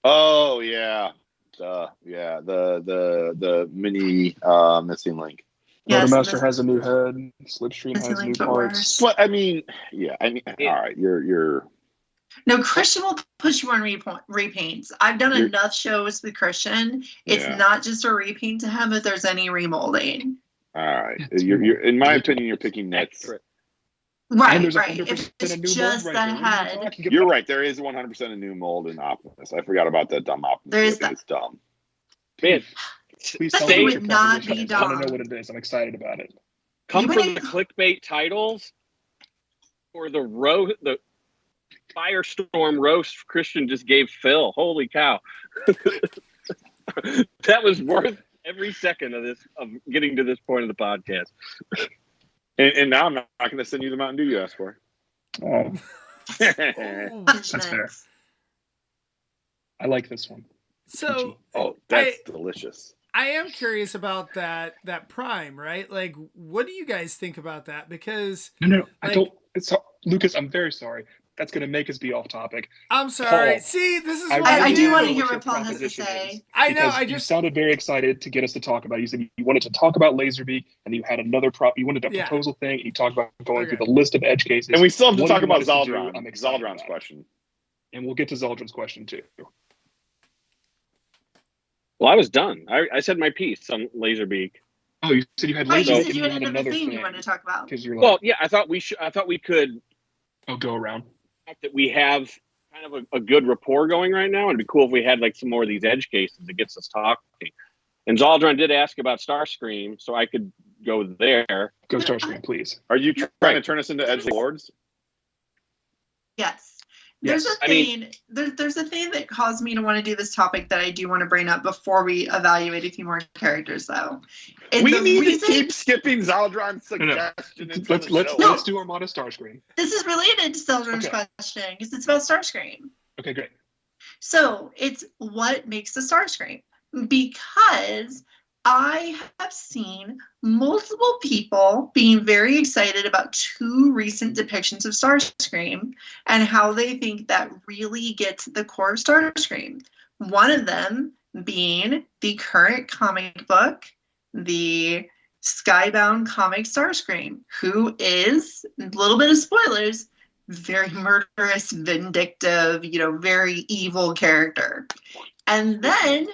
Oh yeah, the mini missing link. Yes, Master has a new head. Slipstream has new parts. But I mean, all right, you're. No, Christian will push you on repaints. I've done enough shows with Christian. It's not just a repaint to him if there's any remolding. All right. You're in my opinion, you're picking nets. Right. If it's just that head. You're right. There is 100% a new mold in Optimus. I forgot about that dumb Optimus. It's dumb. Man, please tell me would not be dumb. I don't know what it is. I'm excited about it. Come from the clickbait titles or the Firestorm roast Christian just gave Phil. Holy cow. That was worth every second of getting to this point of the podcast. And now I'm not going to send you the Mountain Dew you asked for. Oh. That's fair. I like this one. So Oh, that's delicious. I am curious about that Prime, right? Like, what do you guys think about that? Because no, like, I don't. Lucas, I'm very sorry. That's going to make us be off topic. I'm sorry. Paul, See, this is I what I I do do. want to hear your what Paul has to proposition say. is, I know. because you sounded very excited to get us to talk about it. You said you wanted to talk about Laserbeak, and you had another you wanted a proposal thing, and you talked about going through the list of edge cases. And we still have to What talk you about want us to do, Zaldron. I'm excited Zaldron's about. question. And we'll get to Zaldron's question too. Well, I was done. I said my piece on Laserbeak. Oh, you said you had Wait, you Laserbeak said you had another thing you wanted to talk about. Because you're like, Well, yeah, I thought we could. go around. That we have kind of a good rapport going right now, and it'd be cool if we had like some more of these edge cases that gets us talking. And Zaldron did ask about Starscream, so I could go there. Go Starscream, please. Are you trying to turn us into edge lords? Yes. There's Yes. a thing. There's a thing that caused me to want to do this topic that I do want to bring up before we evaluate a few more characters, though. And We the need reason- to keep skipping Zaldron's suggestion. into the show. Let's do Armada Starscream. This is related to Seldrin's question because it's about Starscream. Okay, great. So it's what makes a Starscream, because I have seen multiple people being very excited about two recent depictions of Starscream and how they think that really gets the core of Starscream. One of them being the current comic book, the Skybound comic Starscream, who is, a little bit of spoilers, very murderous, vindictive, very evil character. And then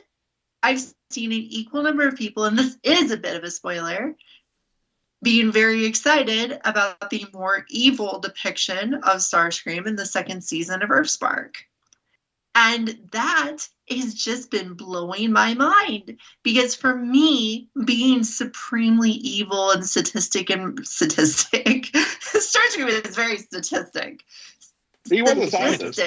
I've seen an equal number of people, and this is a bit of a spoiler, being very excited about the more evil depiction of Starscream in the second season of Earthspark. And that has just been blowing my mind, because for me, being supremely evil and Starscream is very statistic. He was a scientist.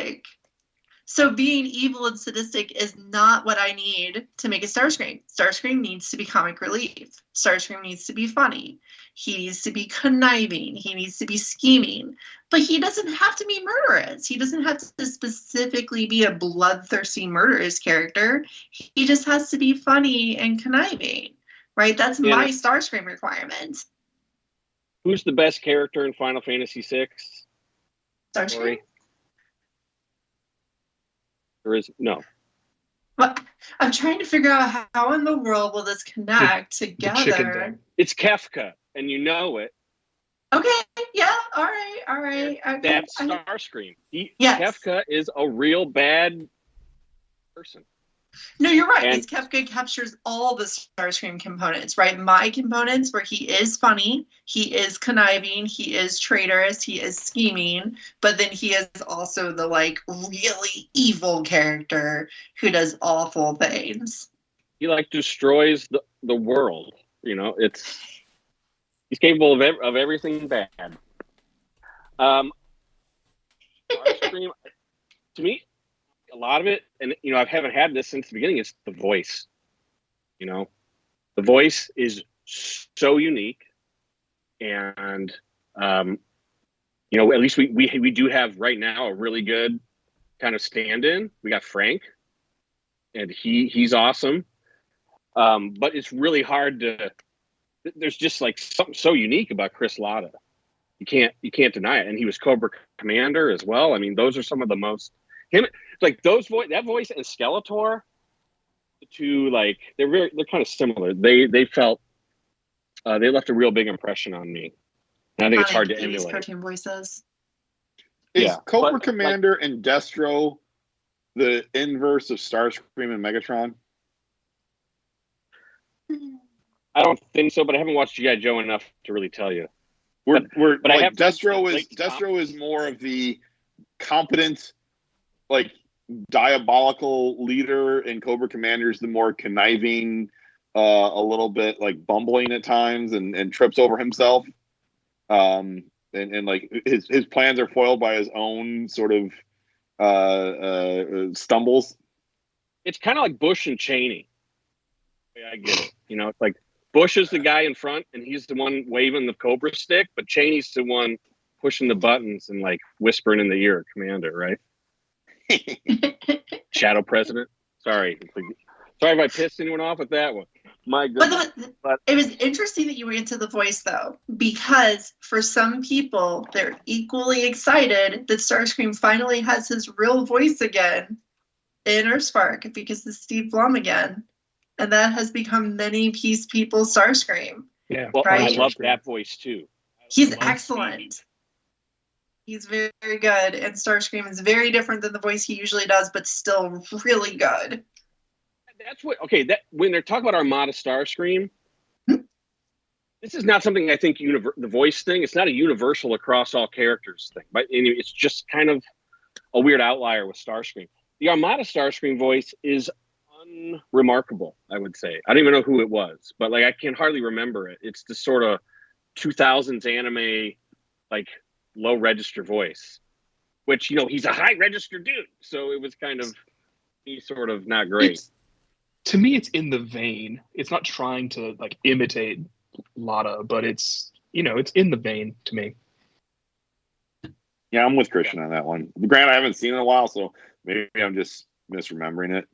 So being evil and sadistic is not what I need to make a Starscream. Starscream needs to be comic relief. Starscream needs to be funny. He needs to be conniving. He needs to be scheming. But he doesn't have to be murderous. He doesn't have to specifically be a bloodthirsty murderous character. He just has to be funny and conniving, right? That's my Starscream requirement. Who's the best character in Final Fantasy VI? Starscream? There is no. But I'm trying to figure out how in the world will this connect together. It's Kefka, and you know it. Okay, yeah, all right. Okay. That's Starscream. Yes. Kefka is a real bad person. No, you're right. And Because Kefka captures all the Starscream components, right? My components, where he is funny, he is conniving, he is traitorous, he is scheming, but then he is also the really evil character who does awful things. He destroys the world. He's capable of everything bad. Starscream, to me, a lot of it, and I haven't had this since the beginning, it's the voice. The voice is so unique, and at least we do have right now a really good kind of stand-in. We got Frank, and he's awesome, but it's really hard to. There's just something so unique about Chris Latta. You can't deny it, and he was Cobra Commander as well. I mean, those are some of the most that voice and Skeletor, they're kind of similar. They felt they left a real big impression on me, and I think it's hard to emulate. Cartoon voices. Is Cobra Commander and Destro the inverse of Starscream and Megatron? I don't think so, but I haven't watched G.I. Joe enough to really tell you. Destro is more of the competent, diabolical leader, and Cobra Commander is the more conniving, a little bit bumbling at times, and trips over himself. And his plans are foiled by his own sort of stumbles. It's kind of like Bush and Cheney. I get it. It's like Bush is the guy in front, and he's the one waving the Cobra stick, but Cheney's the one pushing the buttons and whispering in the ear of Commander, right? Shadow President. Sorry if I pissed anyone off with that one. My goodness. But it was interesting that you went into the voice, though, because for some people, they're equally excited that Starscream finally has his real voice again in Earthspark because it's Steve Blum again. And that has become many people's Starscream. Yeah, well, right? I love that voice, too. He's excellent. He's very, very good. And Starscream is very different than the voice he usually does, but still really good. That's what, okay, that when they're talking about Armada Starscream, this is not something I think the voice thing, it's not a universal across all characters thing, but it's just kind of a weird outlier with Starscream. The Armada Starscream voice is unremarkable, I would say. I don't even know who it was, but like I can hardly remember it. It's the sort of 2000s anime, like low register voice, which, he's a high register dude. So it was kind of, he's sort of not great. To me, it's in the vein. It's not trying to like imitate Lotta, but it's it's in the vein to me. Yeah, I'm with Christian on that one. Grant, I haven't seen it in a while, so maybe I'm just misremembering it.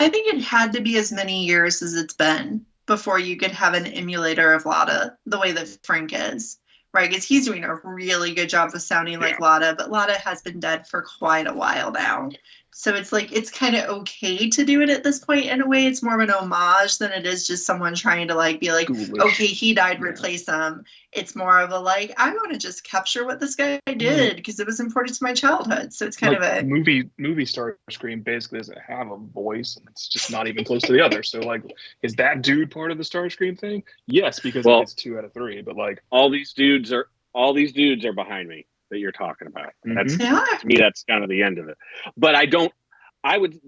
I think it had to be as many years as it's been before you could have an emulator of Lotta the way that Frank is, right? Because he's doing a really good job of sounding like Lotta, but Lotta has been dead for quite a while now. So it's like, it's kind of okay to do it at this point in a way. It's more of an homage than it is just someone trying to like be like, okay, he died, replace him. It's more of a like, I want to just capture what this guy did because it was important to my childhood. So it's kind of a movie Starscream basically doesn't have a voice, and it's just not even close to the other. So like, is that dude part of the Starscream thing? Yes, because it's 2 out of 3. But like, all these dudes are behind me that you're talking about. That's to me, that's kind of the end of it. But G1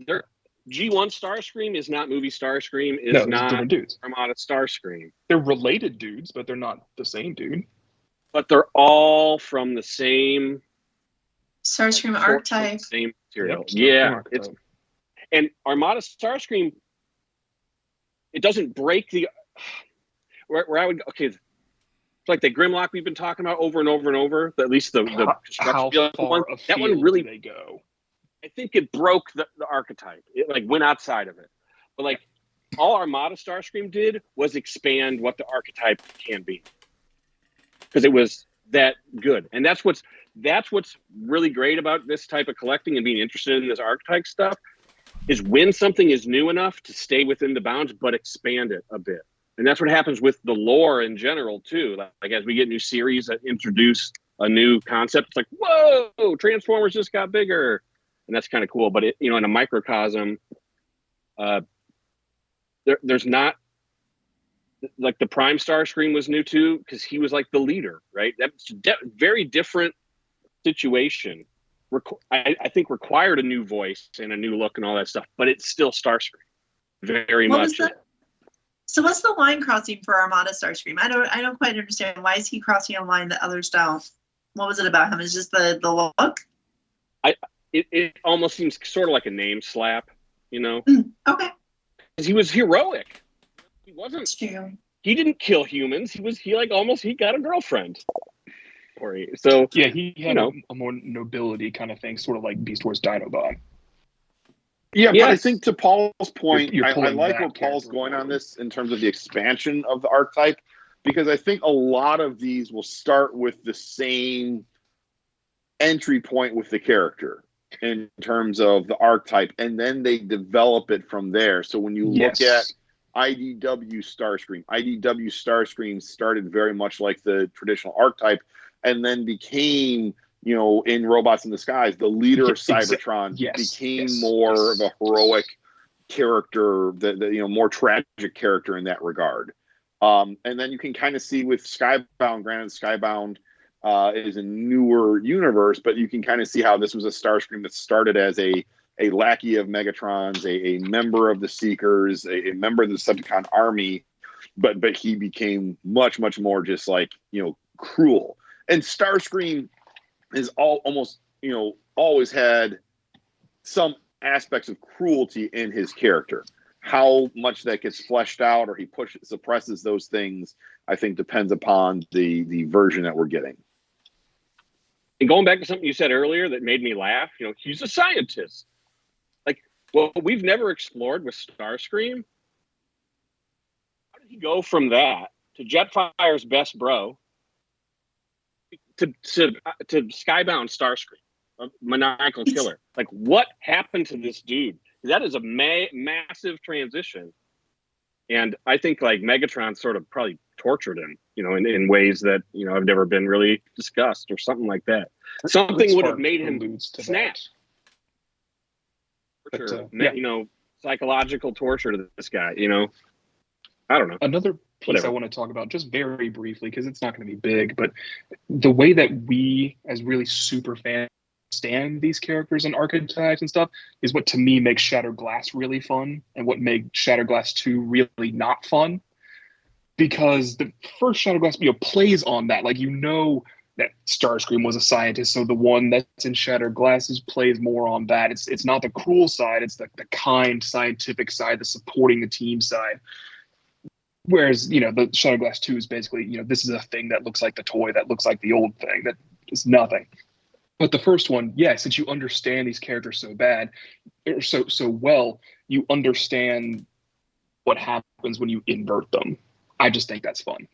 Starscream is not movie Starscream, is not different dudes. Armada Starscream. They're related dudes, but they're not the same dude. But they're all from the same Starscream archetype. Same material. Archetype. And Armada Starscream, it doesn't break the where I would it's like the Grimlock we've been talking about over and over and over. At least the construction one. That one really they go. I think it broke the archetype. It like went outside of it. But like all Armada Starscream did was expand what the archetype can be. Because it was that good. And that's what's really great about this type of collecting and being interested in this archetype stuff is when something is new enough to stay within the bounds but expand it a bit. And that's what happens with the lore in general, too. Like as we get new series that introduce a new concept, it's like, whoa, Transformers just got bigger. And that's kind of cool. But, in a microcosm, there's not, like the Prime Starscream was new, too, because he was like the leader, right? That's very different situation. I think required a new voice and a new look and all that stuff. But it's still Starscream. Very much. So what's the line crossing for Armada Starscream? I don't quite understand. Why is he crossing a line that others don't? What was it about him? It's just the look? It almost seems sort of like a name slap, Okay. Because he was heroic. He wasn't. True. He didn't kill humans. He got a girlfriend. So yeah, he had a more nobility kind of thing, sort of like Beast Wars Dinobot. Yeah, but I think to Paul's point, You're I like where Paul's going on this in terms of the expansion of the archetype, because I think a lot of these will start with the same entry point with the character in terms of the archetype, and then they develop it from there. So when you look at IDW Starscream started very much like the traditional archetype and then became in Robots in Disguise, the leader of Cybertron became more of a heroic character, the more tragic character in that regard. And then you can kind of see with Skybound, granted Skybound is a newer universe, but you can kind of see how this was a Starscream that started as a lackey of Megatron's, a member of the Seekers, a member of the Decepticon army, but he became much, much more just like, cruel. And Starscream is almost always had some aspects of cruelty in his character. How much that gets fleshed out or he suppresses those things, I think depends upon the version that we're getting. And going back to something you said earlier that made me laugh, he's a scientist. Like, well, we've never explored with Starscream. How did he go from that to Jetfire's best bro to Skybound Starscream, a maniacal killer? Like, what happened to this dude? That is a massive transition. And I think like Megatron sort of probably tortured him, in ways that, have never been really discussed or something like that. Something would have made him snap. Torture, psychological torture to this guy, I don't know. Another piece I want to talk about just very briefly, because it's not going to be big, but the way that we as really super fans understand these characters and archetypes and stuff is what to me makes Shattered Glass really fun and what made Shattered Glass 2 really not fun, because the first Shattered Glass plays on that. Like, that Starscream was a scientist, so the one that's in Shattered Glasses plays more on that. It's not the cruel side, it's the kind scientific side, the supporting the team side. Whereas, the Shattered Glass 2 is basically, this is a thing that looks like the toy, that looks like the old thing, that is nothing. But the first one, since you understand these characters so well, you understand what happens when you invert them. I just think that's fun.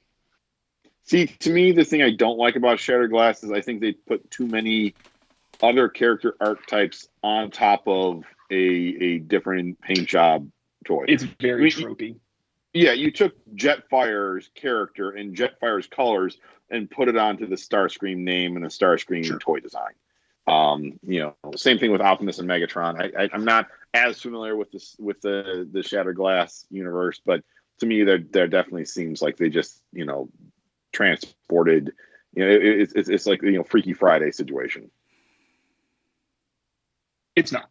See, to me, the thing I don't like about Shattered Glass is I think they put too many other character archetypes on top of a different paint job toy. It's very tropey. Yeah, you took Jetfire's character and Jetfire's colors and put it onto the Starscream name and the Starscream toy design. Same thing with Optimus and Megatron. I'm not as familiar with the Shattered Glass universe, but to me, there definitely seems like they just transported. It's like Freaky Friday situation. It's not.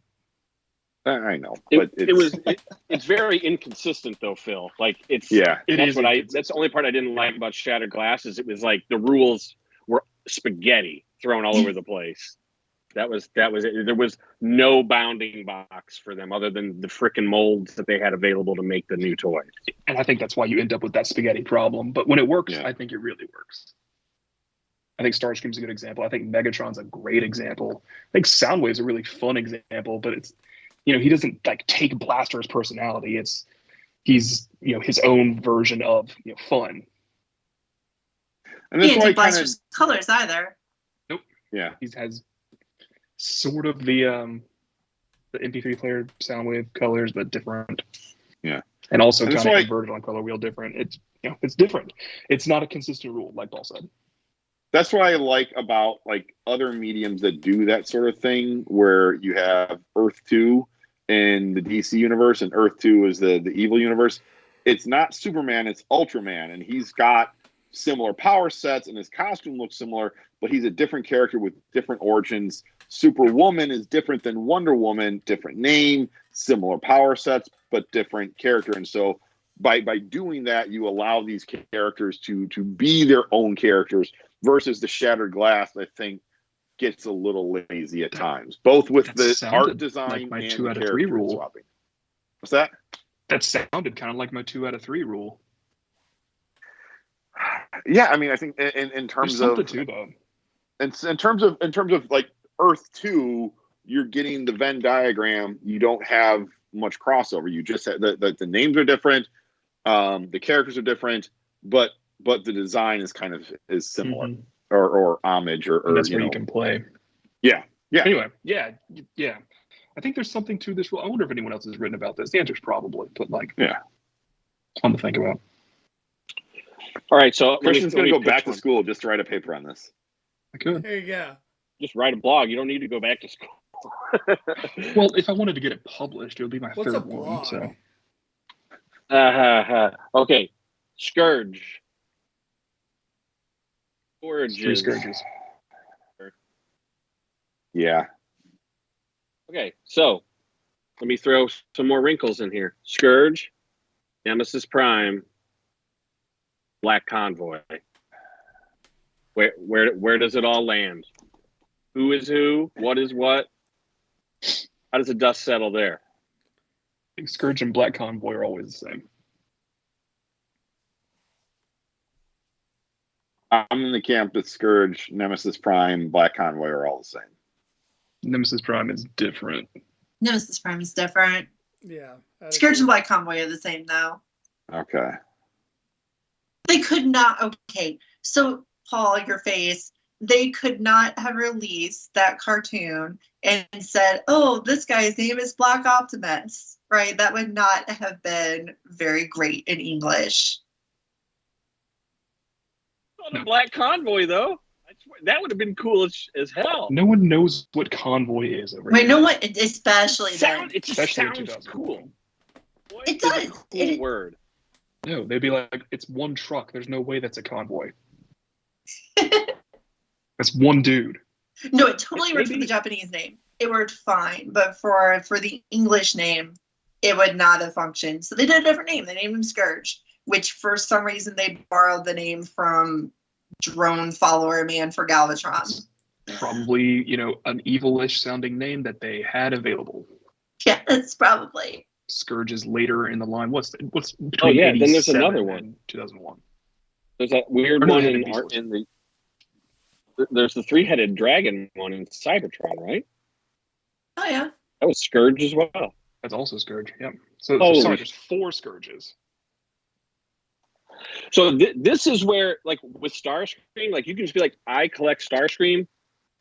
I know, but it's very inconsistent though, Phil. Like that's the only part I didn't like about Shattered Glass is it was like the rules were spaghetti thrown all over the place. That was it. There was no bounding box for them other than the frickin' molds that they had available to make the new toys. And I think that's why you end up with that spaghetti problem. But when it works, I think it really works. I think Starscream's a good example. I think Megatron's a great example. I think Soundwave's a really fun example, but it's he doesn't like take Blaster's personality. He's his own version of fun. And he didn't take Blaster's colors either. Nope. Yeah. He has sort of the MP3 player Soundwave colors, but different. Yeah. And also kind of inverted on color wheel different. It's different. It's not a consistent rule, like Paul said. That's what I like about like other mediums that do that sort of thing, where you have Earth 2 in the DC universe and Earth 2 is the evil universe. It's not Superman, it's Ultraman, and he's got similar power sets and his costume looks similar, but he's a different character with different origins. Superwoman is different than Wonder Woman, different name, similar power sets, but different character. And so by doing that, you allow these characters to be their own characters versus the Shattered Glass, I think, gets a little lazy at times, both with the art design like my and 2 the out of 3 rule. swapping. What's that? That sounded kind of like my 2 out of 3 rule. Yeah, I mean, I think in terms of too, though. In terms of like Earth 2, you're getting the Venn diagram. You don't have much crossover. You just have the names are different, the characters are different, but the design is kind of similar, or homage, or that's where you can play. Yeah. Anyway, yeah. I think there's something to this rule. I wonder if anyone else has written about this. The answer's probably, but fun to think about. All right, so Christian's going to go back to school just to write a paper on this. I could. There you go. Just write a blog. You don't need to go back to school. Well, if I wanted to get it published, it would be my third one. So. Okay, Scourge. Three Scourges. Yeah. Okay, so let me throw some more wrinkles in here. Scourge, Nemesis Prime, Black Convoy. Where does it all land? Who is who? What is what? How does the dust settle there? I think Scourge and Black Convoy are always the same. I'm in the camp that Scourge, Nemesis Prime, Black Convoy are all the same. Nemesis Prime is different. Nemesis Prime is different. Yeah. Scourge and Black Convoy are the same, though. Okay. They could not. Okay, so Paul, your face. They could not have released that cartoon and said, "Oh, this guy's name is Black Optimus." Right? That would not have been very great in English. On the Black Convoy, though, that would have been cool as hell. No one knows what convoy is over Wait, here. no one, especially It just Especially sounds cool. Boy, It it's a does. cool word. No, they'd be like, it's one truck. There's no way that's a convoy. That's one dude. No, it totally worked for Maybe- the Japanese name. It worked fine, but for the English name, it would not have functioned. So they did a different name. They named him Scourge, which for some reason they borrowed the name from Drone Follower Man for Galvatron. Probably, an evilish sounding name that they had available. Yeah, that's probably. Scourge is later in the line. What's between Oh, yeah, then there's 87 another one. and 2001? There's that weird Or no, one they had in the Beast Wars. there's the three-headed dragon one in Cybertron, right? Oh, yeah. That was Scourge as well. That's also Scourge. Yep. So Holy sorry, there's 4 Scourges. So this is where, like, with Starscream, like, you can just be like, I collect Starscream,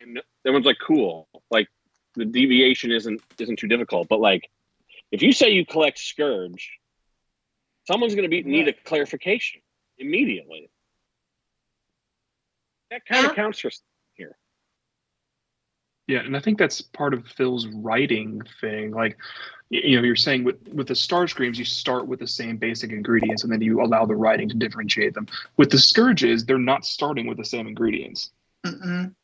and everyone's like, cool. Like, the deviation isn't too difficult. But, like, if you say you collect Scourge, someone's going to need a clarification immediately. That kind of counts for here. Yeah, and I think that's part of Phil's writing thing. Like, you're saying with the Starscreams, you start with the same basic ingredients, and then you allow the writing to differentiate them. With the Scourges, they're not starting with the same ingredients. Mm-mm.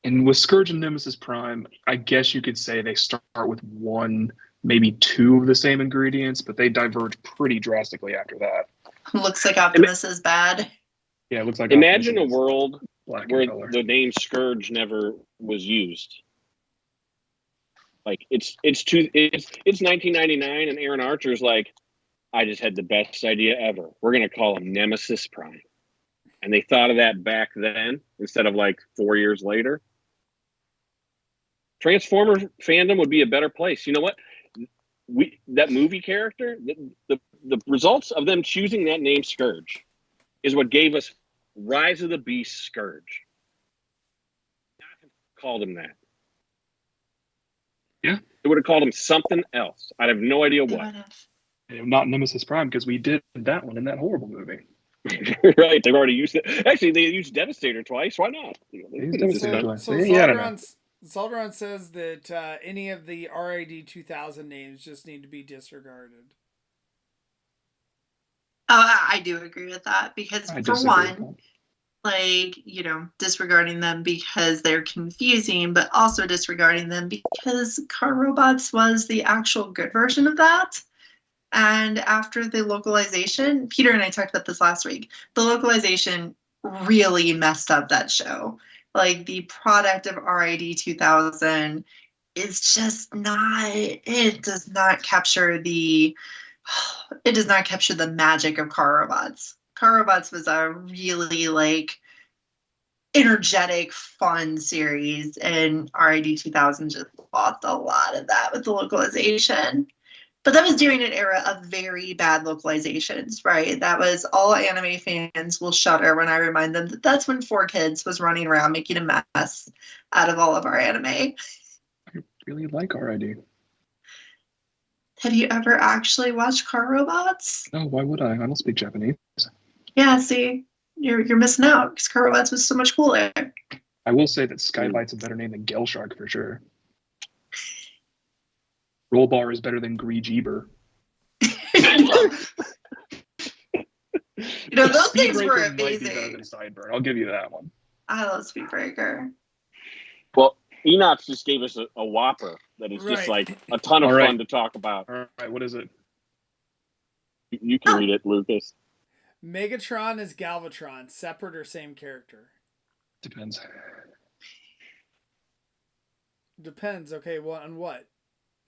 And with Scourge and Nemesis Prime, I guess you could say they start with 1, maybe 2 of the same ingredients, but they diverge pretty drastically after that. Looks like Optimus is bad. Yeah, it looks like Imagine a Optimus is world black in where color. the name Scourge never was used. Like, it's 1999, and Aaron Archer's like, I just had the best idea ever. We're gonna call him Nemesis Prime, and they thought of that back then instead of like 4 years later. Transformer fandom would be a better place. You know what? That movie character, the results of them choosing that name Scourge is what gave us Rise of the Beast Scourge. Not have called him that. Yeah. It would have called him something else. I'd have no idea what. Not Nemesis Prime, because we did that one in that horrible movie. Right, they've already used it. Actually, they used Devastator twice. Why not? Zaldaron says that any of the RID 2000 names just need to be disregarded. I do agree with that because, for one, disregarding them because they're confusing, but also disregarding them because Car Robots was the actual good version of that. And after the localization, Peter and I talked about this last week, the localization really messed up that show. Like, the product of RID 2000 is just not, it does not capture the magic of Car Robots. Car Robots was a really, energetic, fun series, and RID 2000 just lost a lot of that with the localization. But that was during an era of very bad localizations, right? That was, all anime fans will shudder when I remind them that that's when 4Kids was running around making a mess out of all of our anime. I really like RID. Have you ever actually watched Car Robots? No, why would I? I don't speak Japanese. Yeah, see, you're missing out because Car Robots was so much cooler. I will say that Skybite's a better name than Gelshark for sure. Rollbar is better than Greejeeber. Those things were Speedbreaker might be better amazing. than Sideburn. I'll give you that one. I love Speedbreaker. Well, Enoch just gave us a whopper that is just like a ton of fun to talk about. All right, what is it? You can read it, Lucas. Megatron is Galvatron, separate or same character? Depends. Depends. Okay, well, on what?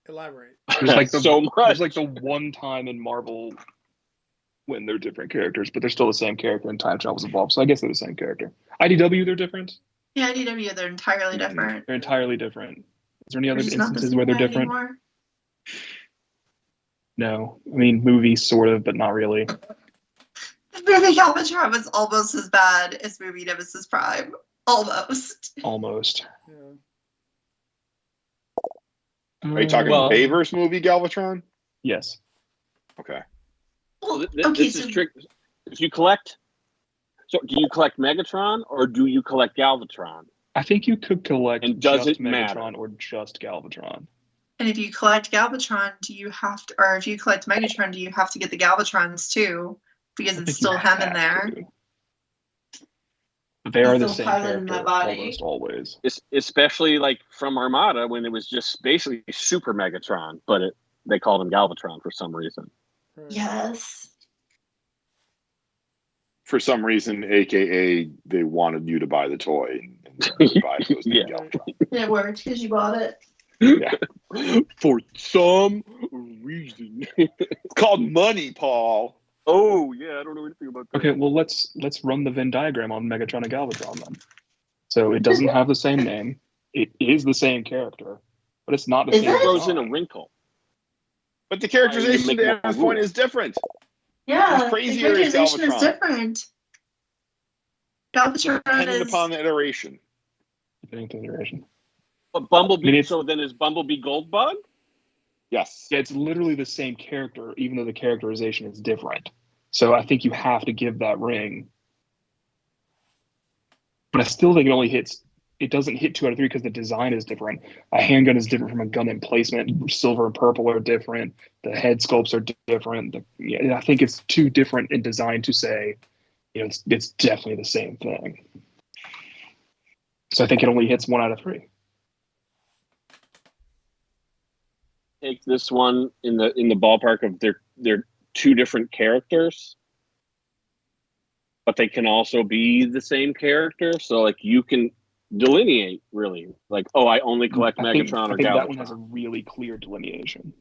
Elaborate. There's so much. There's the one time in Marvel when they're different characters, but they're still the same character and time travel's involved. So I guess they're the same character. IDW, they're different. Yeah, IDW, they're entirely different. They're entirely different. Is there any other They're just not the instances same where they're guy different? anymore. No, I mean movies sort of, but not really. The movie Galvatron was almost as bad as movie Nemesis Prime. Almost. Almost. Yeah. Are you talking Bayverse movie Galvatron? Yes. Okay. Well, This is trick. If you collect, so do you collect Megatron or do you collect Galvatron? I think you could collect And does just it matter? Megatron or just Galvatron. and if you collect Galvatron, or if you collect Megatron, do you have to get the Galvatrons too? Because I it's think you still him in have there. to. They are the Still same pilot in character that body. almost always. Especially like from Armada when it was just basically Super Megatron, but they called him Galvatron for some reason. Right. Yes. For some reason, aka they wanted you to buy the toy. And buy it, it was named Yeah. Galvatron. It worked because you bought it. Yeah. For some reason. It's called money, Paul. Oh yeah, I don't know anything about that. Okay, well let's run the Venn diagram on Megatron and Galvatron then. So it doesn't have the same name. It is the same character, but it's not the Is same. it? It throws in a design. wrinkle. But the characterization Make to more Aaron's point rules. is different. Yeah. It's crazier the as characterization is Galvatron. different. Galvatron Depending is. upon the iteration. Depending on the iteration. But Bumblebee, I mean, it's- so then is Bumblebee Goldbug? Yes. Yeah, it's literally the same character, even though the characterization is different. So I think you have to give that ring. But I still think it doesn't hit 2 out of 3 because the design is different. A handgun is different from a gun emplacement. Silver and purple are different. The head sculpts are different. I think it's too different in design to say, it's definitely the same thing. So I think it only hits 1 out of 3. Take this one in the ballpark of they're 2 different characters, but they can also be the same character. So like you can delineate really like, oh, I only collect Megatron I or think Galvatron. that one has a really clear delineation.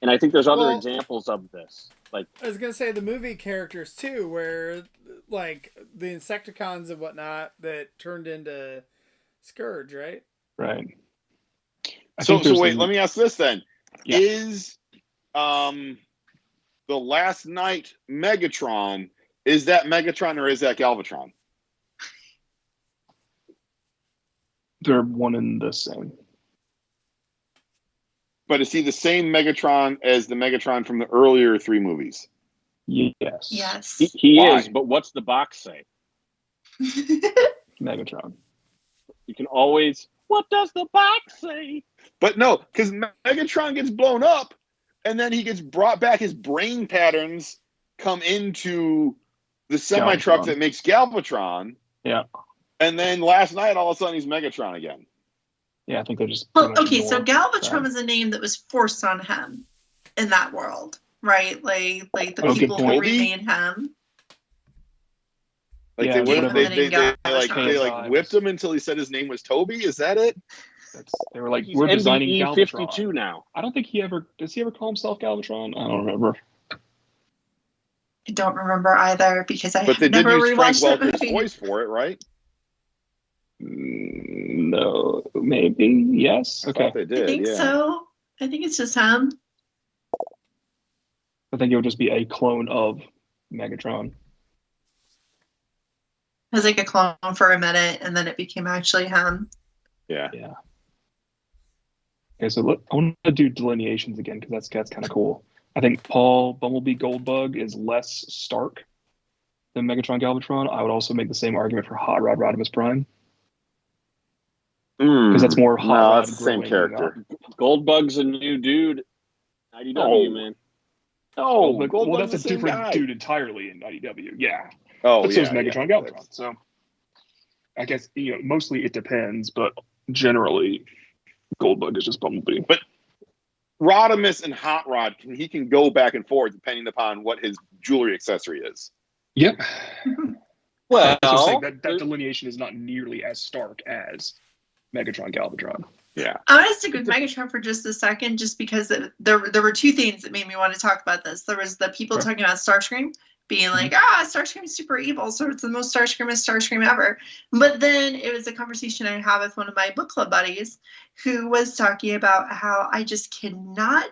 And I think there's other Well- examples of this. Like I was gonna say the movie characters too, where like the Insecticons and whatnot that turned into Scourge, right? Right. So wait, let me ask this then. Yeah. Is the Last Night Megatron, is that Megatron or is that Galvatron? They're one and the same. But is he the same Megatron as the Megatron from the earlier 3 movies? Yes. Yes. he Why? is, but what's the box say? Megatron. You can always, what does the box say? But no, because Megatron gets blown up, and then he gets brought back. His brain patterns come into the semi-truck Galvatron. that makes Galvatron. Yeah. And then last night, all of a sudden, he's Megatron again. Yeah, I think they're just. Well, pretty much okay, so more- Galvatron was a name that was forced on him in that world, right? Like the Oh, good people who point. remade him. Like Yeah, they, whatever. they whipped him until he said his name was Toby. Is that it? They were like, He's we're designing NBE Galvatron. 52 now. I don't think does he ever call himself Galvatron? I don't remember. I don't remember either because I But they have did never use Frank rewatched that Welker's movie. voice for it, right? No, maybe. Yes. I Okay. thought they I did. think Yeah. so. I think it's just him. I think it would just be a clone of Megatron. It was like a clone for a minute, and then it became actually him. Yeah. Yeah. Okay, so look, I want to do delineations again because that's kind of cool. I think Paul Bumblebee Goldbug is less stark than Megatron Galvatron. I would also make the same argument for Hot Rod Rodimus Prime because that's more Hot No, Rod. that's the same growing character. Goldbug's a new dude. IDW, man. No, Well, Goldbug's that's the a same different guy. dude entirely in IDW. Yeah. Oh, But so is yeah, Megatron yeah. Galvatron. So I guess mostly it depends, but generally Goldbug is just Bumblebee. But Rodimus and Hot Rod he can go back and forth depending upon what his jewelry accessory is. Yep. Well, So I'm saying that delineation is not nearly as stark as Megatron Galvatron. Yeah. I want to stick with Megatron for just a second, just because there were two things that made me want to talk about this. There was the people talking about Starscream being like, Starscream's super evil, so it's the most Starscream ever. But then it was a conversation I had with one of my book club buddies who was talking about how I just cannot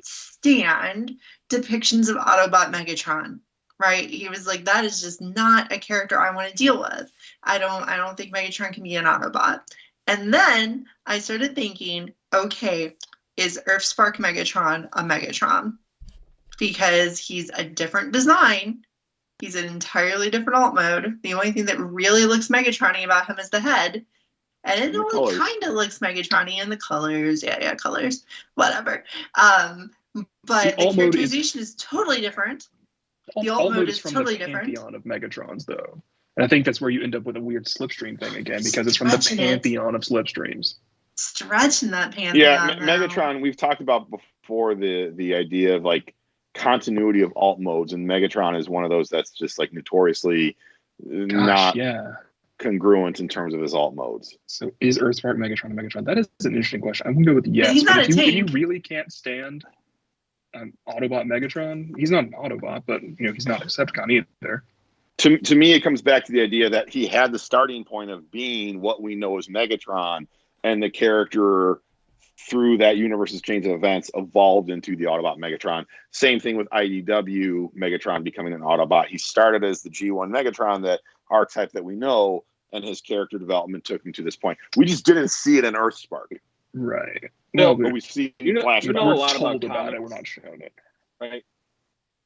stand depictions of Autobot Megatron. Right? He was like, that is just not a character I want to deal with. I don't think Megatron can be an Autobot. And then I started thinking, okay, is Earthspark Megatron a Megatron? Because he's a different design. He's an entirely different alt mode. The only thing that really looks Megatron-y about him is the head. And it only kind of looks Megatron-y in the colors. Yeah, colors. Whatever. But the characterization is totally different. The alt mode is totally different. Pantheon of Megatrons, though. And I think that's where you end up with a weird Slipstream thing again, because it's from the pantheon of Slipstreams. Stretching that pantheon. Yeah, Megatron, we've talked about before the idea of like continuity of alt modes, and Megatron is one of those that's just like notoriously not congruent in terms of his alt modes. So is Earthspark Megatron a Megatron? That is an interesting question. I'm going to go with yes. He's not if you really can't stand Autobot Megatron, he's not an Autobot, but he's not a Decepticon either. To me, it comes back to the idea that he had the starting point of being what we know as Megatron, and the character through that universe's change of events evolved into the Autobot Megatron. Same thing with IDW Megatron becoming an Autobot. He started as the G1 Megatron, that archetype that we know, and his character development took him to this point. We just didn't see it in Earthspark. Right. No, but we see flashbacks. We're a lot told about it. We're not shown it. Right.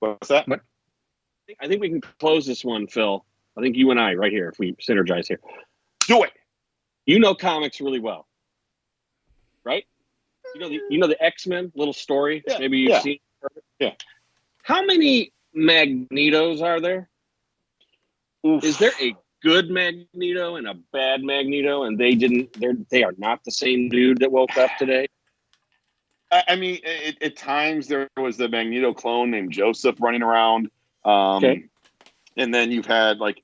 What's that? What? I think we can close this one, Phil. I think you and I, right here, if we synergize here. Do it. You know comics really well, right? You know the X-Men little story. Yeah. Maybe you've seen. Yeah. How many Magnetos are there? Oof. Is there a good Magneto and a bad Magneto, and they are not the same dude that woke up today? I mean, at times there was the Magneto clone named Joseph running around. And then you've had like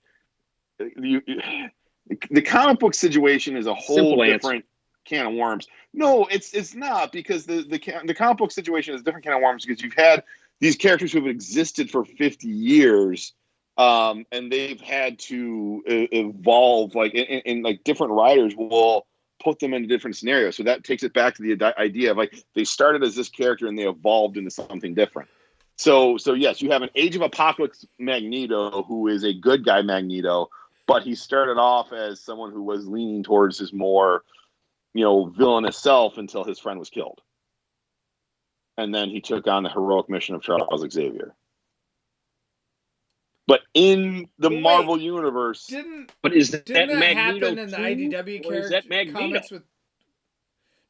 the comic book situation is a whole different can of worms. No, it's not, because the comic book situation is a different can of worms, because you've had these characters who have existed for 50 years, and they've had to evolve, like in like different writers will put them into different scenarios. So that takes it back to the idea of like they started as this character and they evolved into something different. So yes, you have an Age of Apocalypse Magneto who is a good guy Magneto, but he started off as someone who was leaning towards his more, villainous self until his friend was killed. And then he took on the heroic mission of Charles Xavier. But in the Marvel universe, didn't that Magneto happen in the IDW character comics with?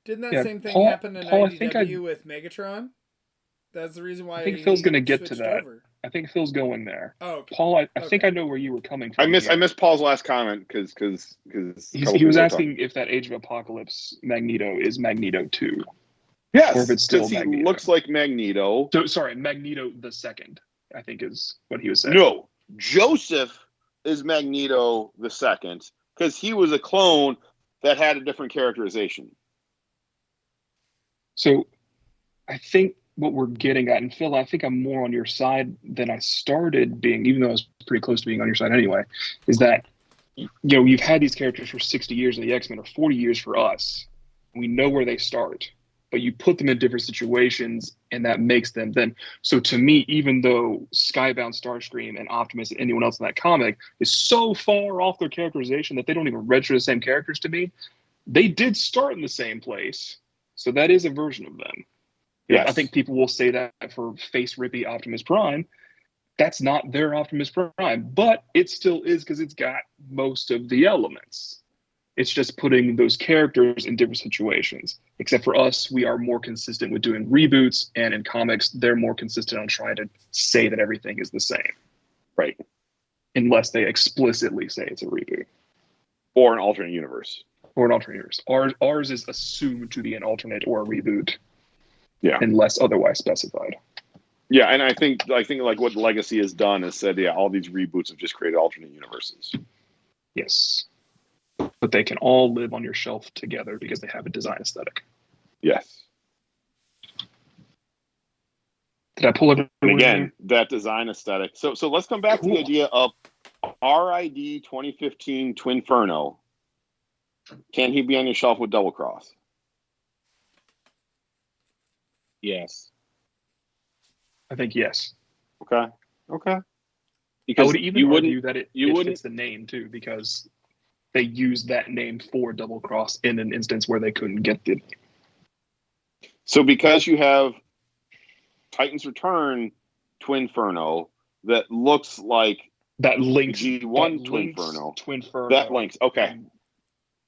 Didn't that same thing happen in IDW with Megatron? That's the reason why I think Phil's going to get to that. Over. I think Phil's going there. Oh, okay. Paul, I think I know where you were coming from. I missed Paul's last comment because he was asking if that Age of Apocalypse Magneto is Magneto 2. Yes, or if it's still he Magneto. Looks like Magneto. So sorry, Magneto the Second, I think is what he was saying. No, Joseph is Magneto the Second, because he was a clone that had a different characterization. So I think what we're getting at, and Phil, I think I'm more on your side than I started being, even though I was pretty close to being on your side anyway, is that, you've had these characters for 60 years in the X-Men, or 40 years for us. We know where they start, but you put them in different situations, and that makes them then. So to me, even though Skybound, Starscream, and Optimus, and anyone else in that comic is so far off their characterization that they don't even register the same characters to me, they did start in the same place. So that is a version of them. Yes. I think people will say that for face rippy Optimus Prime. That's not their Optimus Prime, but it still is, because it's got most of the elements. It's just putting those characters in different situations. Except for us, we are more consistent with doing reboots, and in comics, they're more consistent on trying to say that everything is the same. Right. Unless they explicitly say it's a reboot. Or an alternate universe. Or an alternate universe. Ours is assumed to be an alternate or a reboot. Yeah. Unless otherwise specified. Yeah, and I think like what Legacy has done is said, all these reboots have just created alternate universes. Yes. but they can all live on your shelf together because they have a design aesthetic. Yes. Did I pull it? And again, that design aesthetic. So let's come back to the idea of RID 2015 Twinferno. Can he be on your shelf with Double Cross? Yes. I think yes. Okay. Because I would even argue that it wouldn't fits the name too, because they used that name for Double Cross in an instance where they couldn't get the. So because you have Titan's Return Twinferno that looks like that links G1 Twinferno. Twinferno. That links. Okay.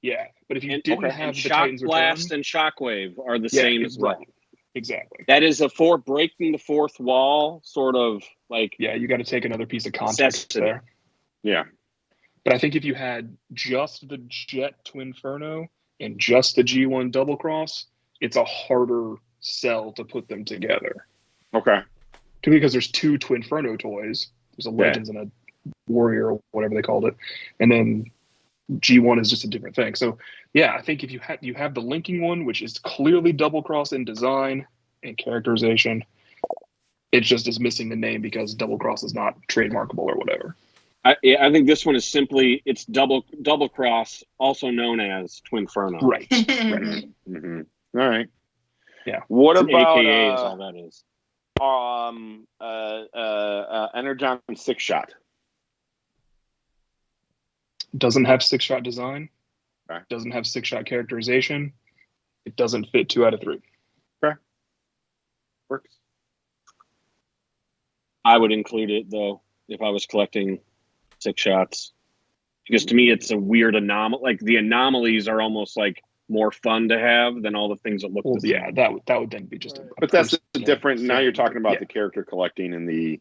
Yeah, but if you didn't have the Shock Titan's Blast Return, and Shockwave are the same as well. Right. Exactly. That is breaking the fourth wall, sort of like. Yeah, you got to take another piece of context there. Yeah. But I think if you had just the Jet Twinferno and just the G1 Double Cross, it's a harder sell to put them together. Okay. Because there's two Twinferno toys. There's a Legends and a Warrior or whatever they called it. And then G1 is just a different thing. So yeah, I think if you have the linking one, which is clearly Double Cross in design and characterization, it just is missing the name because Double Cross is not trademarkable or whatever. I think this one is simply Double Cross, also known as Twinferno. Right. Mm-hmm. All right. Yeah. What about AKA is all that is. Energon 6-Shot? Doesn't have 6-shot design. Okay. Doesn't have 6-shot characterization. It doesn't fit 2 out of 3. Okay. Works. I would include it though if I was collecting 6 shots, because to me it's a weird anomaly. Like the anomalies are almost like more fun to have than all the things that look. Well, yeah, that would then be just. But that's the different. Now you're talking about the character collecting and the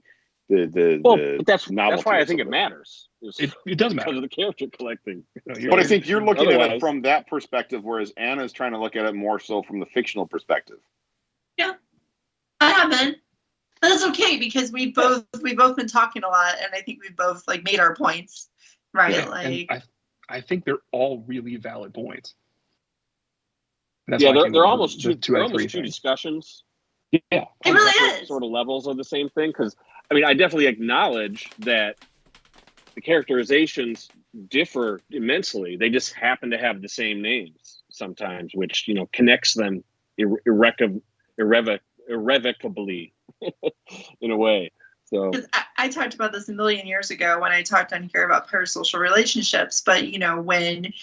that's why I think it matters. It does matter because of the character collecting. But I think you're looking at it from that perspective, whereas Anna's trying to look at it more so from the fictional perspective. Yeah, I have been. But that's okay because we've both been talking a lot, and I think we've both like made our points, right? Yeah, like I think they're all really valid points. Yeah, they're almost two discussions. Yeah, it really is sort of levels of the same thing. Because I mean, I definitely acknowledge that the characterizations differ immensely. They just happen to have the same names sometimes, which connects them irrevocably in a way. So I talked about this a million years ago when I talked on here about parasocial relationships. But when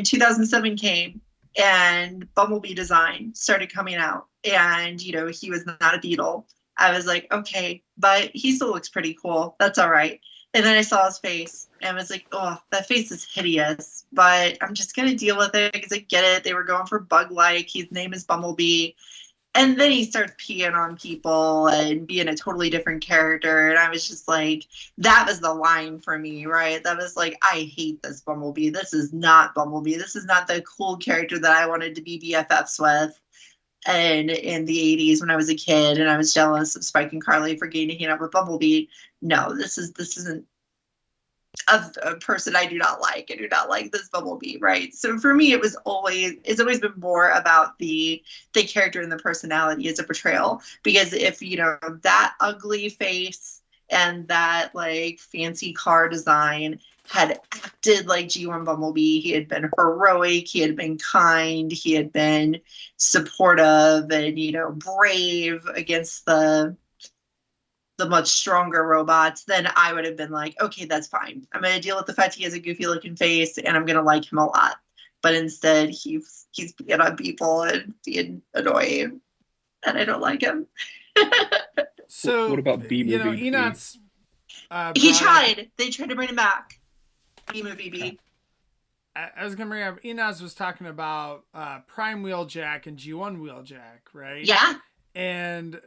2007 came and Bumblebee design started coming out, and he was not a beetle, I was like, okay, but he still looks pretty cool. That's all right. And then I saw his face and I was like, oh, that face is hideous, but I'm just gonna deal with it because I get it. They were going for bug-like. His name is Bumblebee. And then he starts peeing on people and being a totally different character. And I was just like, that was the line for me, right? That was like, I hate this Bumblebee. This is not Bumblebee. This is not the cool character that I wanted to be BFFs with. And in the 80s when I was a kid and I was jealous of Spike and Carly for getting to hang out with Bumblebee. No, this isn't a person I do not like. I do not like this Bumblebee, right? So for me, it's always been more about the character and the personality as a portrayal. Because if that ugly face and that like fancy car design had acted like G1 Bumblebee, he had been heroic, he had been kind, he had been supportive and brave against the much stronger robots, then I would have been like, okay, that's fine. I'm going to deal with the fact he has a goofy looking face and I'm going to like him a lot. But instead, he's being on people and being annoying, and I don't like him. So, what about B-Movie? Enot's... They tried to bring him back. B-Movie. I was going to bring up, Enos was talking about Prime Wheeljack and G1 Wheeljack, right? Yeah. And,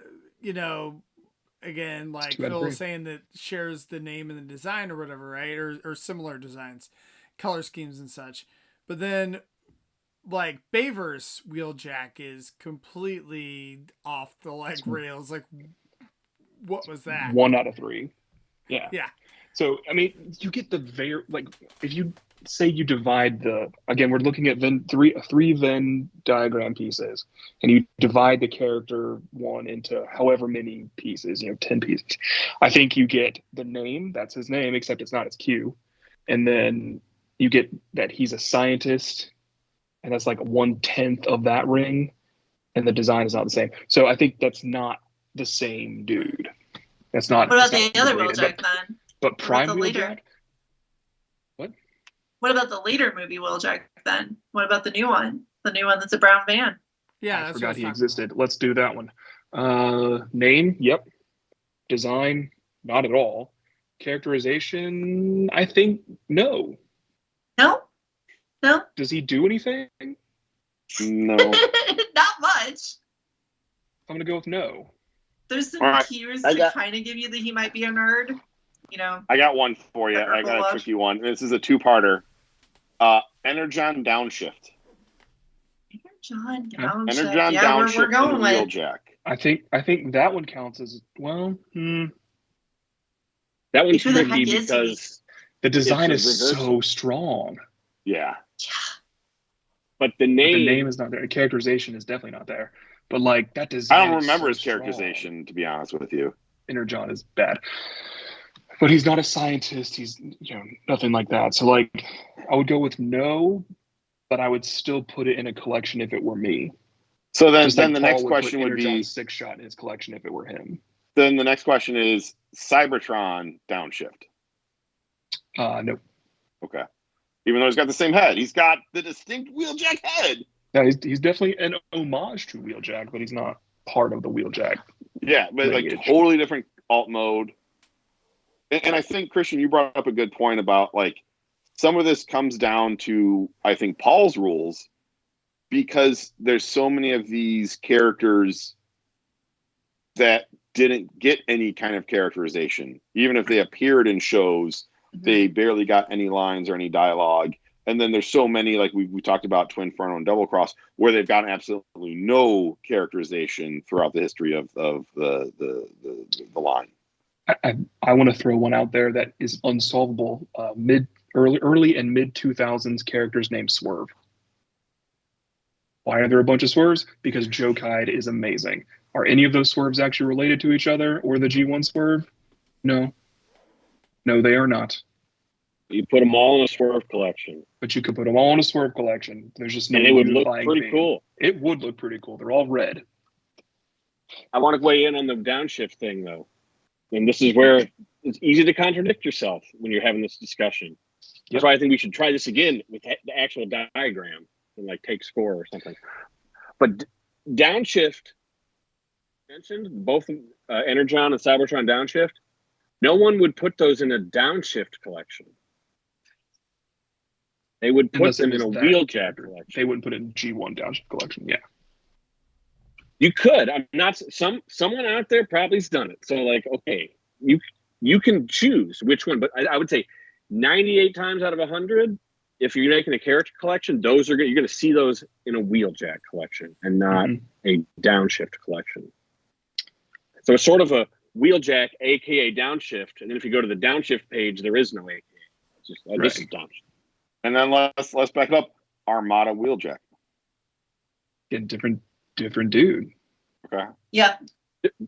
again, like Phil was saying, that shares the name and the design or whatever, right? Or similar designs, color schemes and such. But then, like, Baver's Wheeljack is completely off the rails. Like, what was that? 1 out of 3. Yeah. Yeah. So I mean, you get the if you say you divide we're looking at three Venn diagram pieces, and you divide the character one into however many pieces, 10 pieces. I think you get the name, that's his name, except it's not his Q. And then you get that he's a scientist, and that's like 1/10 of that ring, and the design is not the same. So I think that's not the same dude. That's not. What about the other Wheeljack then? But Prime Wheeljack? What about the later movie Wheeljack then? What about the new one? The new one that's a brown van. Yeah, I forgot he existed. Let's do that one. Name, yep. Design, not at all. Characterization, I think no. No? Does he do anything? No. Not much. I'm gonna go with no. There's some All right. cues to kind of give you that he might be a nerd. I got one for you. I got a tricky one. This is a two-parter. Energon Downshift. Energon Downshift. Energon Yeah, Downshift we're going and with. Wheeljack. I think that one counts as well. That one's Who the tricky heck is he? because the design is reverse. so strong. Yeah. But the But name, the name is not there. Characterization is definitely not there. But like that design. I don't is remember so his strong. characterization, to be honest with you. Energon is bad. But he's not a scientist. He's nothing like that. So like I would go with no, but I would still put it in a collection if it were me. So then, Just like the Paul next would question put would be, Energon's 6-shot in his collection if it were him. then the next question is Cybertron Downshift. No. Okay. Even though he's got the same head, he's got the distinct Wheeljack head. Yeah, he's definitely an homage to Wheeljack, but he's not part of the Wheeljack. Yeah, but lineage. like totally different alt mode. And I think, Christian, you brought up a good point about like some of this comes down to, I think, Paul's rules, because there's so many of these characters that didn't get any kind of characterization. Even if they appeared in shows, they barely got any lines or any dialogue. And then there's so many, like we talked about Twin Inferno and Double Cross, where they've gotten absolutely no characterization throughout the history of the line. I want to throw one out there that is unsolvable. Early and mid 2000s characters named Swerve. Why are there a bunch of Swerves? Because Joe Kide is amazing. Are any of those Swerves actually related to each other or the G1 Swerve? No. No, they are not. you put them all in a Swerve collection. But you could put them all in a Swerve collection. There's just no And it would look unifying pretty theme. cool. It would look pretty cool. They're all red. I want to weigh in on the downshift thing, though. And this is where it's easy to contradict yourself when you're having this discussion. That's why I think we should try this again with the actual diagram and like take score or something. But downshift, mentioned both Energon and Cybertron downshift, no one would put those in a downshift collection. They would put them in a Wheeljack collection. They wouldn't put it in G1 downshift collection. Yeah. You could. I'm not. Someone out there probably's done it. So like, okay, you can choose which one. But I would say 98 times out of 100, if you're making a character collection, you're going to see those in a Wheeljack collection and not a downshift collection. So it's sort of a Wheeljack, aka downshift, and then if you go to the downshift page, there is no aka. It's just this is downshift. And then let's back it up. Armada Wheeljack. Again, different dude. Okay. Yeah.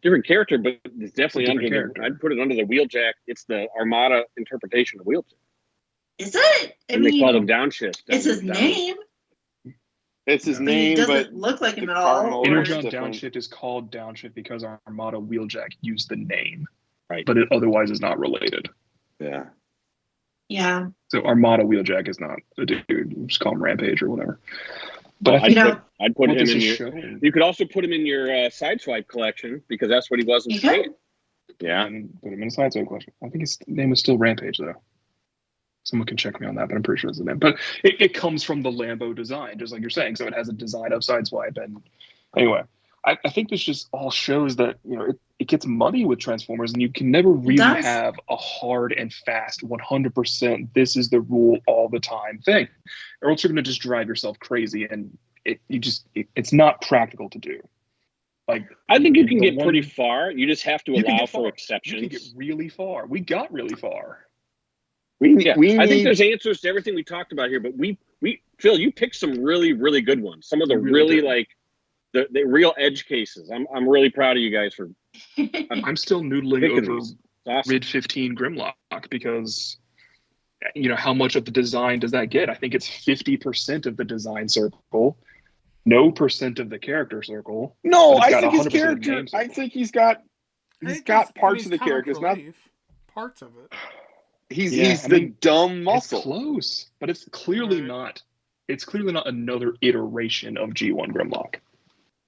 Different character, but it's definitely under character. I'd put it under the Wheeljack. It's the Armada interpretation of Wheeljack. Is it? And they call them downshift. It's his name. It's his But name, he doesn't but look like him the at all. Cardinal- Energon different. downshift is called downshift because Armada Wheeljack used the name. Right. But it otherwise is not related. yeah. Yeah. So Armada Wheeljack is not a dude. You just call him Rampage or whatever. But I I'd think put what him this in is your. showing, You could also put him in your Sideswipe collection because that's what he was in You Japan. could. Yeah. and put him in a sideswipe collection. I think his name is still Rampage though. Someone can check me on that, but I'm pretty sure it's the name. But it comes from the Lambo design, just like you're saying. So it has a design of Sideswipe. And anyway, I think this just all shows that, it gets muddy with Transformers, and you can never really have a hard and fast 100% this is the rule all the time thing. Or else you're going to just drive yourself crazy, and it's not practical to do. Like, I think you can get pretty far. You just have to allow for You exceptions. can get really far. We got really far. I think there's answers to everything we talked about here, but we Phil, you picked some really, really good ones. Some of the really like the real edge cases. I'm really proud of you guys for. I'm still noodling over awesome. Mid 15 Grimlock because, how much of the design does that get? I think it's 50% of the design circle, no percent of the character circle. No, I think his character. I think he's got parts of the character. It's not parts of it. He's the dumb muscle. It's close, but it's clearly not. It's clearly not another iteration of G1 Grimlock.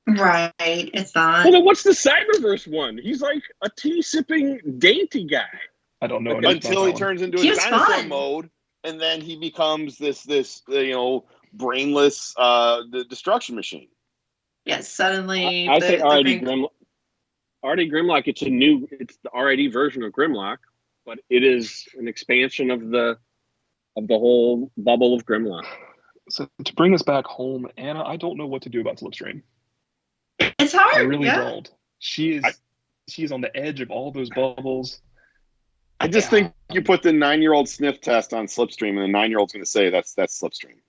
Right, it's not. Well, then what's the Cyberverse one? He's like a tea-sipping dainty guy. I don't know. Until he turns into a dinosaur mode, and then he becomes this brainless destruction machine. Yes, suddenly. I say RID Grimlock. RID Grimlock. It's the RID version of Grimlock, but it is an expansion of the whole bubble of Grimlock. So to bring us back home, Anna, I don't know what to do about Slipstream. It's hard. I really don't. She is on the edge of all those bubbles. I just think you put the 9-year-old sniff test on Slipstream, and the 9-year-old's going to say that's Slipstream.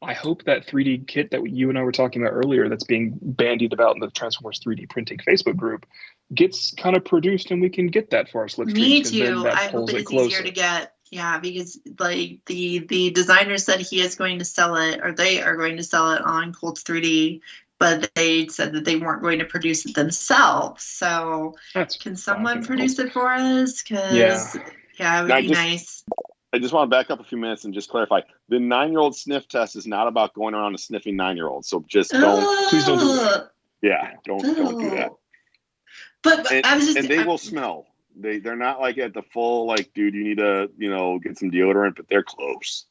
I hope that 3D kit that you and I were talking about earlier, that's being bandied about in the Transformers 3D printing Facebook group, gets kind of produced, and we can get that for our Slipstream. Me too. I hope it's easier to get. Yeah, because like the designer said he is going to sell it, or they are going to sell it on Colts 3D, but they said that they weren't going to produce it themselves. So can someone produce it for us? Because it would be nice. I just want to back up a few minutes and just clarify. The 9-year-old sniff test is not about going around and sniffing 9-year-olds. So just please don't do that. Yeah, don't do that. But I was just, and they will smell. They're not like at the full, like, dude, you need to, get some deodorant, but they're close.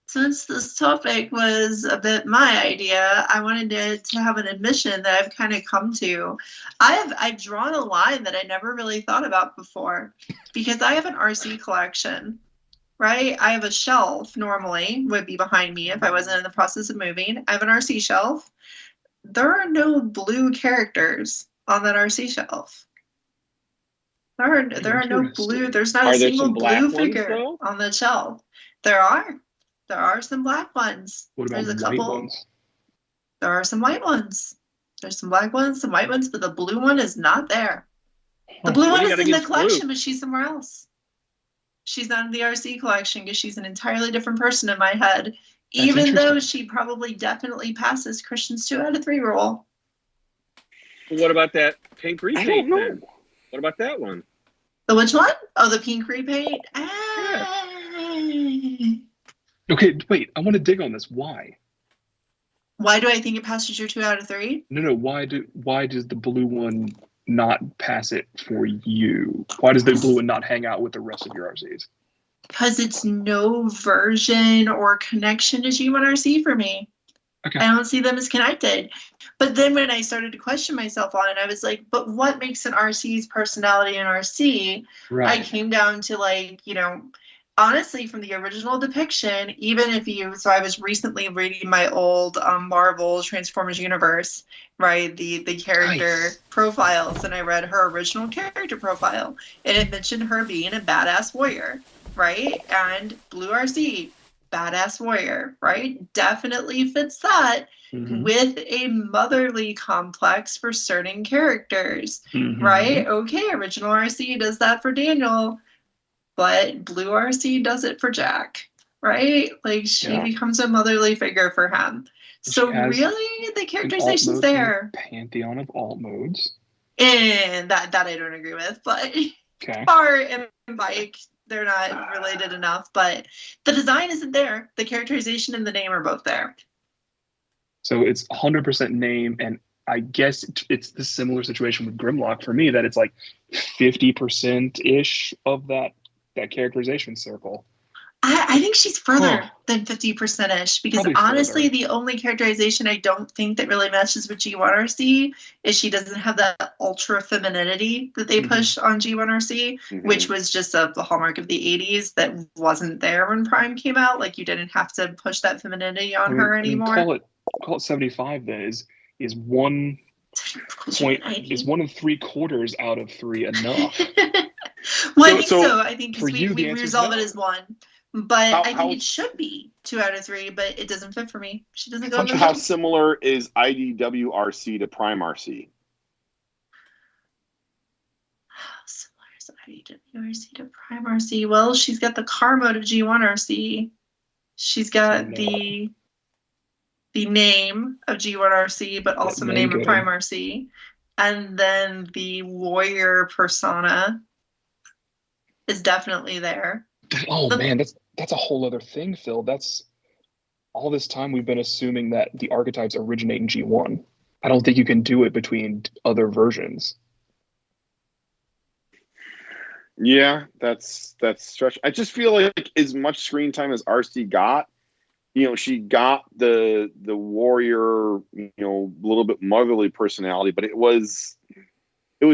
Since this topic was a bit my idea, I wanted to have an admission that I've kind of come to. I've drawn a line that I never really thought about before, because I have an RC collection, right? I have a shelf, normally would be behind me if I wasn't in the process of moving. I have an RC shelf. There are no blue characters on that RC shelf. There are no blue. There's not a single blue figure on the shelf. There are some black ones. What about There's a white couple. ones? There are some white ones. There's some black ones, some white ones, but the blue one is not there. The blue one is in the collection, but she's somewhere else. She's not in the RC collection because she's an entirely different person in my head, even though she probably definitely passes Christian's 2 out of 3 rule. What about that pink repaint? I don't know. Then? What about that one? The which one? Oh, the pink repaint? Okay, wait. I want to dig on this. Why? Why do I think it passes your 2 out of 3? No. Why does the blue one not pass it for you? Why does the blue one not hang out with the rest of your RCs? Because it's no version or connection to G1 RC for me. Okay. I don't see them as connected. But then when I started to question myself on it, I was like, but what makes an RC's personality an RC? Right. I came down to honestly, from the original depiction, so I was recently reading my old Marvel Transformers universe, right? The character profiles, and I read her original character profile, and it mentioned her being a badass warrior, right? And Blue RC, badass warrior, right? Definitely fits that with a motherly complex for certain characters, right? Okay, original RC does that for Daniel, but Blue RC does it for Jack, right? Like, she becomes a motherly figure for him. So really, the characterization's there. Pantheon of alt modes. And that I don't agree with, but Car and Bike, they're not related enough. But the design isn't there. The characterization and the name are both there. So it's 100% name, and I guess it's the similar situation with Grimlock for me, that it's like 50%-ish of that characterization circle. I think she's further than 50%-ish, because Probably honestly, further. the only characterization I don't think that really matches with G1RC is she doesn't have that ultra femininity that they push on G1RC, which was just the hallmark of the 80s that wasn't there when Prime came out. Like, you didn't have to push that femininity on her anymore. Call it 75 then is 1 point is 1 3/4 out of 3 enough. Well, I think so. I think for because you, the we answer is resolve no. it as 1. But I think how- it should be 2 out of 3, but it doesn't fit for me. She doesn't go. How similar is IDWRC to Prime RC? How similar is IDWRC to Prime RC? Well, she's got the car mode of G1 RC. She's got the name of G1 RC, but also the name of Prime RC. And then the warrior persona is definitely there. Oh man, that's a whole other thing, Phil. That's all this time we've been assuming that the archetypes originate in G1. I don't think you can do it between other versions. Yeah, that's stretch. I just feel like as much screen time as RC got, she got the warrior, a little bit motherly personality, but it was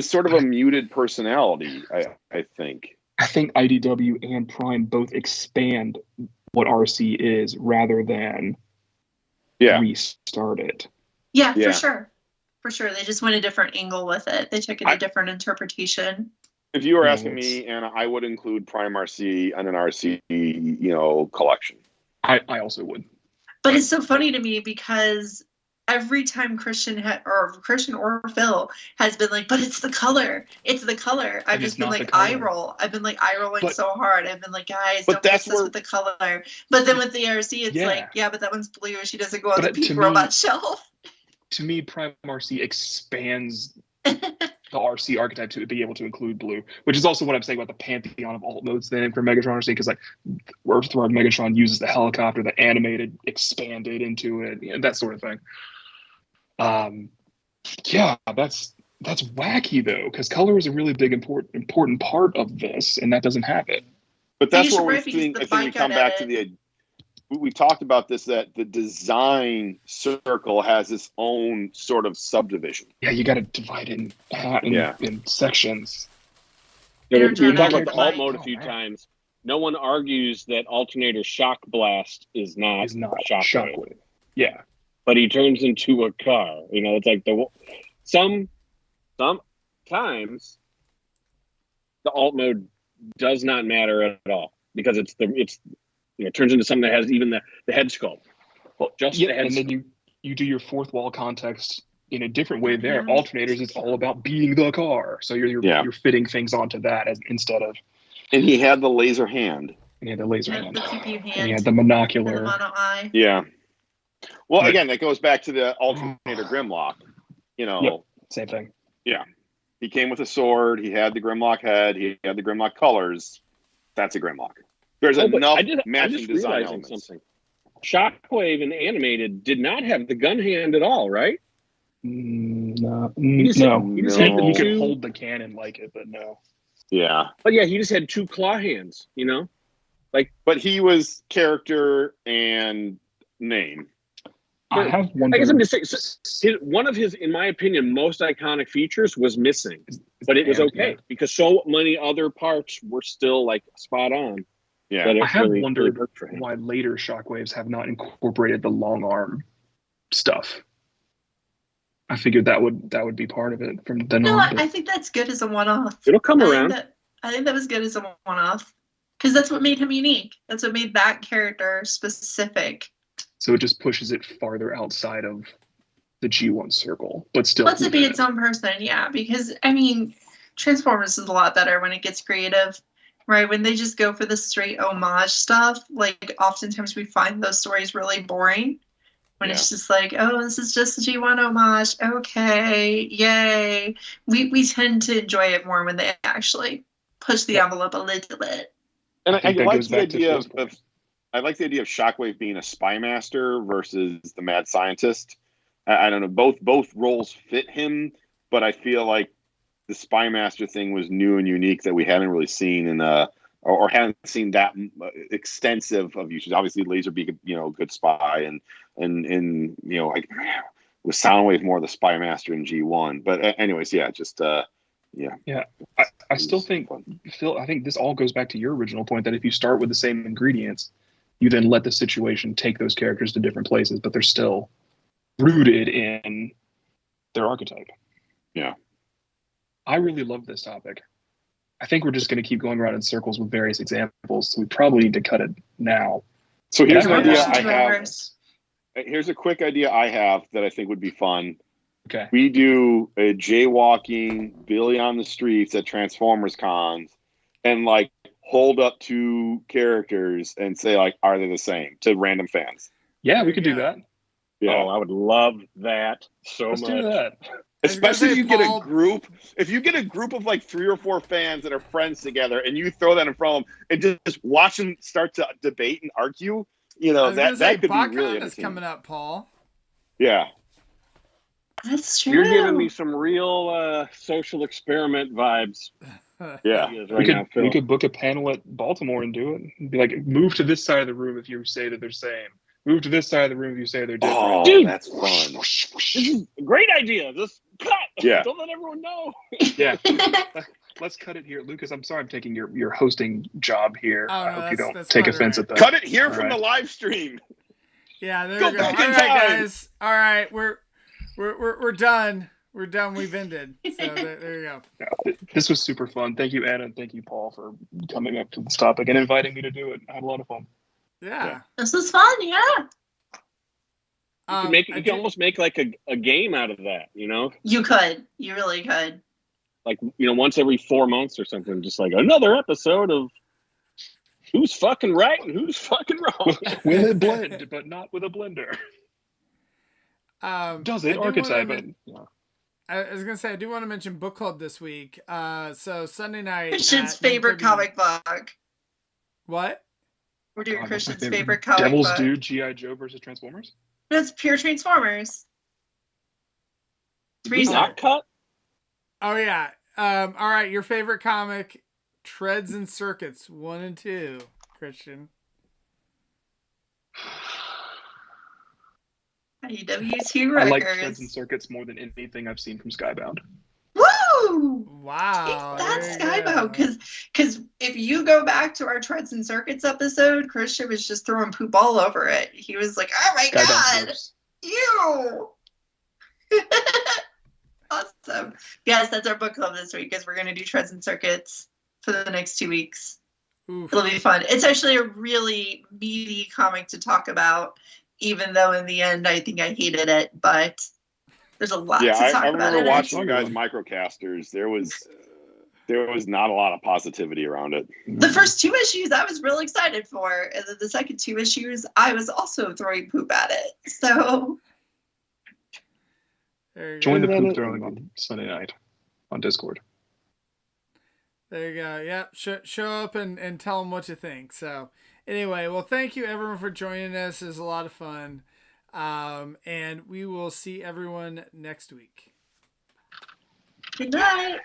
sort of a muted personality, I think. I think IDW and Prime both expand what RC is rather than restart it. Yeah, for sure. For sure. They just went a different angle with it. They took it a different interpretation. If you were asking me, Anna, I would include Prime RC and an RC, collection. I also would. But it's so funny to me because every time Christian or Phil has been like, but it's the color. It's the color. I've just been like eye roll. I've been like eye rolling so hard. I've been like, guys, don't mix this with the color. But then with the RC, it's like, yeah, but that one's blue. She doesn't go on the pink robot shelf. To me, Prime RC expands the RC archetype to be able to include blue, which is also what I'm saying about the pantheon of alt modes then for Megatron RC, because like Earthworm Megatron uses the helicopter, the animated expanded into it, that sort of thing. Yeah, that's wacky though, because color is a really big important part of this, and that doesn't have it. But that's where I think we come back to we talked about this, that the design circle has its own sort of subdivision. Yeah, you got to divide it in sections. Yeah, we talked about the alt mode a few times. No one argues that Alternator Shock Blast is not Shockwave. Yeah. But he turns into a car. It's like sometimes the alt mode does not matter at all because it turns into something that has even the head sculpt. Well, the head and then you do your fourth wall context in a different way there. Alternators is all about being the car. So you're fitting things onto that instead of. And he had the laser hand. And he had the laser hand. The CPU hand. And he had the monocular. And the mono eye. Yeah. Well, again, that goes back to the Alternator Grimlock. Same thing. Yeah. He came with a sword. He had the Grimlock head. He had the Grimlock colors. That's a Grimlock. There's enough matching design elements. Something. Shockwave in Animated did not have the gun hand at all, right? No. He could hold the cannon like it, but no. Yeah. But yeah, he just had 2 claw hands, But he was character and name. I have one. I guess I'm just saying, one of his, in my opinion, most iconic features was missing, but it was okay because so many other parts were still spot on. Yeah, I have wondered why later Shockwaves have not incorporated the long arm stuff. I figured that would be part of it from then on. I think that's good as a one-off. It'll come around. I think that was good as a one-off because that's what made him unique. That's what made that character specific. So it just pushes it farther outside of the G1 circle, but still lets it be its own person. Yeah, because Transformers is a lot better when it gets creative. Right, when they just go for the straight homage stuff, oftentimes we find those stories really boring. When it's just this is just a G1 homage. Okay, yay. We tend to enjoy it more when they actually push the envelope a little bit. And I like the idea of Shockwave being a spy master versus the mad scientist. I don't know, both roles fit him, but I feel like the spy master thing was new and unique that we hadn't really seen or hadn't seen that extensive of uses. Obviously, Laserbeak, good spy, and with Soundwave more the spy master in G1. But anyways, I still think, Phil, I think this all goes back to your original point that if you start with the same ingredients, you then let the situation take those characters to different places, but they're still rooted in their archetype. Yeah. I really love this topic. I think we're just going to keep going around in circles with various examples. So we probably need to cut it now. So here's an idea Should I do have. reverse. Here's a quick idea I have that I think would be fun. Okay. We do a jaywalking Billy on the streets at Transformers cons and like hold up two characters and say like, are they the same to random fans? Yeah, we could do that. Yeah. Oh, I would love that so Let's much. do that. Especially if you get Paul- a group, of like 3 or 4 fans that are friends together, and you throw that in front of them and just watch them start to debate and argue. You I know was gonna say, that could be BotCon really is entertaining. coming up, Paul. Yeah, That's true. You're giving me some real social experiment vibes. yeah. Ideas We right now, could Phil. we could book a panel at Baltimore and do it. Be like, move to this side of the room if you say that they're same. Move to this side of the room if you say they're different. Oh, Dude. that's fun. This is a great idea. Just cut. Yeah. Don't let everyone know. Yeah. Let's cut it here, Lucas. I'm sorry I'm taking your hosting job here. Oh, I no, hope you that's don't take quite offense all at that. Cut it here All from right. the live stream. Yeah, there Go we go. All back in right, time. guys. All right, we're done. We're done. We've ended. So there you go. Yeah, this was super fun. Thank you, Anna, and thank you, Paul, for coming up to this topic and inviting me to do it. I had a lot of fun. Yeah. This is fun, yeah. You can almost make like a game out of that, you know? You could. You really could. Like, you know, once every 4 months or something, just like another episode of who's fucking right and who's fucking wrong. Will it blend, but not with a blender? Does I it do archetype wanna it? Yeah. I was gonna say I do want to mention book club this week. So Sunday night. Christian's at favorite 9:30 comic book. What? We're doing God, what's my Christian's favorite comic Devil's book. Due, G.I. Joe versus Transformers? That's pure Transformers. Did we not cut? Oh yeah. All right. Your favorite comic, Treads and Circuits 1 and 2, Christian. IW2 I records. like Treads and Circuits more than anything I've seen from Skybound. Woo! Wow. That's there you Skybound. go. Because if you go back to our Treads and Circuits episode, Christian was just throwing poop all over it. He was like, oh my Skybound God. works. Ew. Awesome. Yes, that's our book club this week, is we're going to do Treads and Circuits for the next 2 weeks. Oof. It'll be fun. It's actually a really meaty comic to talk about, even though in the end I think I hated it, but there's a lot Yeah, to talk I about. remember in it. watching you guys microcasters. There was not a lot of positivity around it. The first 2 issues I was real excited for, and then the second 2 issues I was also throwing poop at it. So There you Join go. the poop throwing on Sunday night on Discord. There you go. Yep. Show up and tell them what you think. So anyway, well, thank you everyone for joining us. It was a lot of fun. And we will see everyone next week. good night.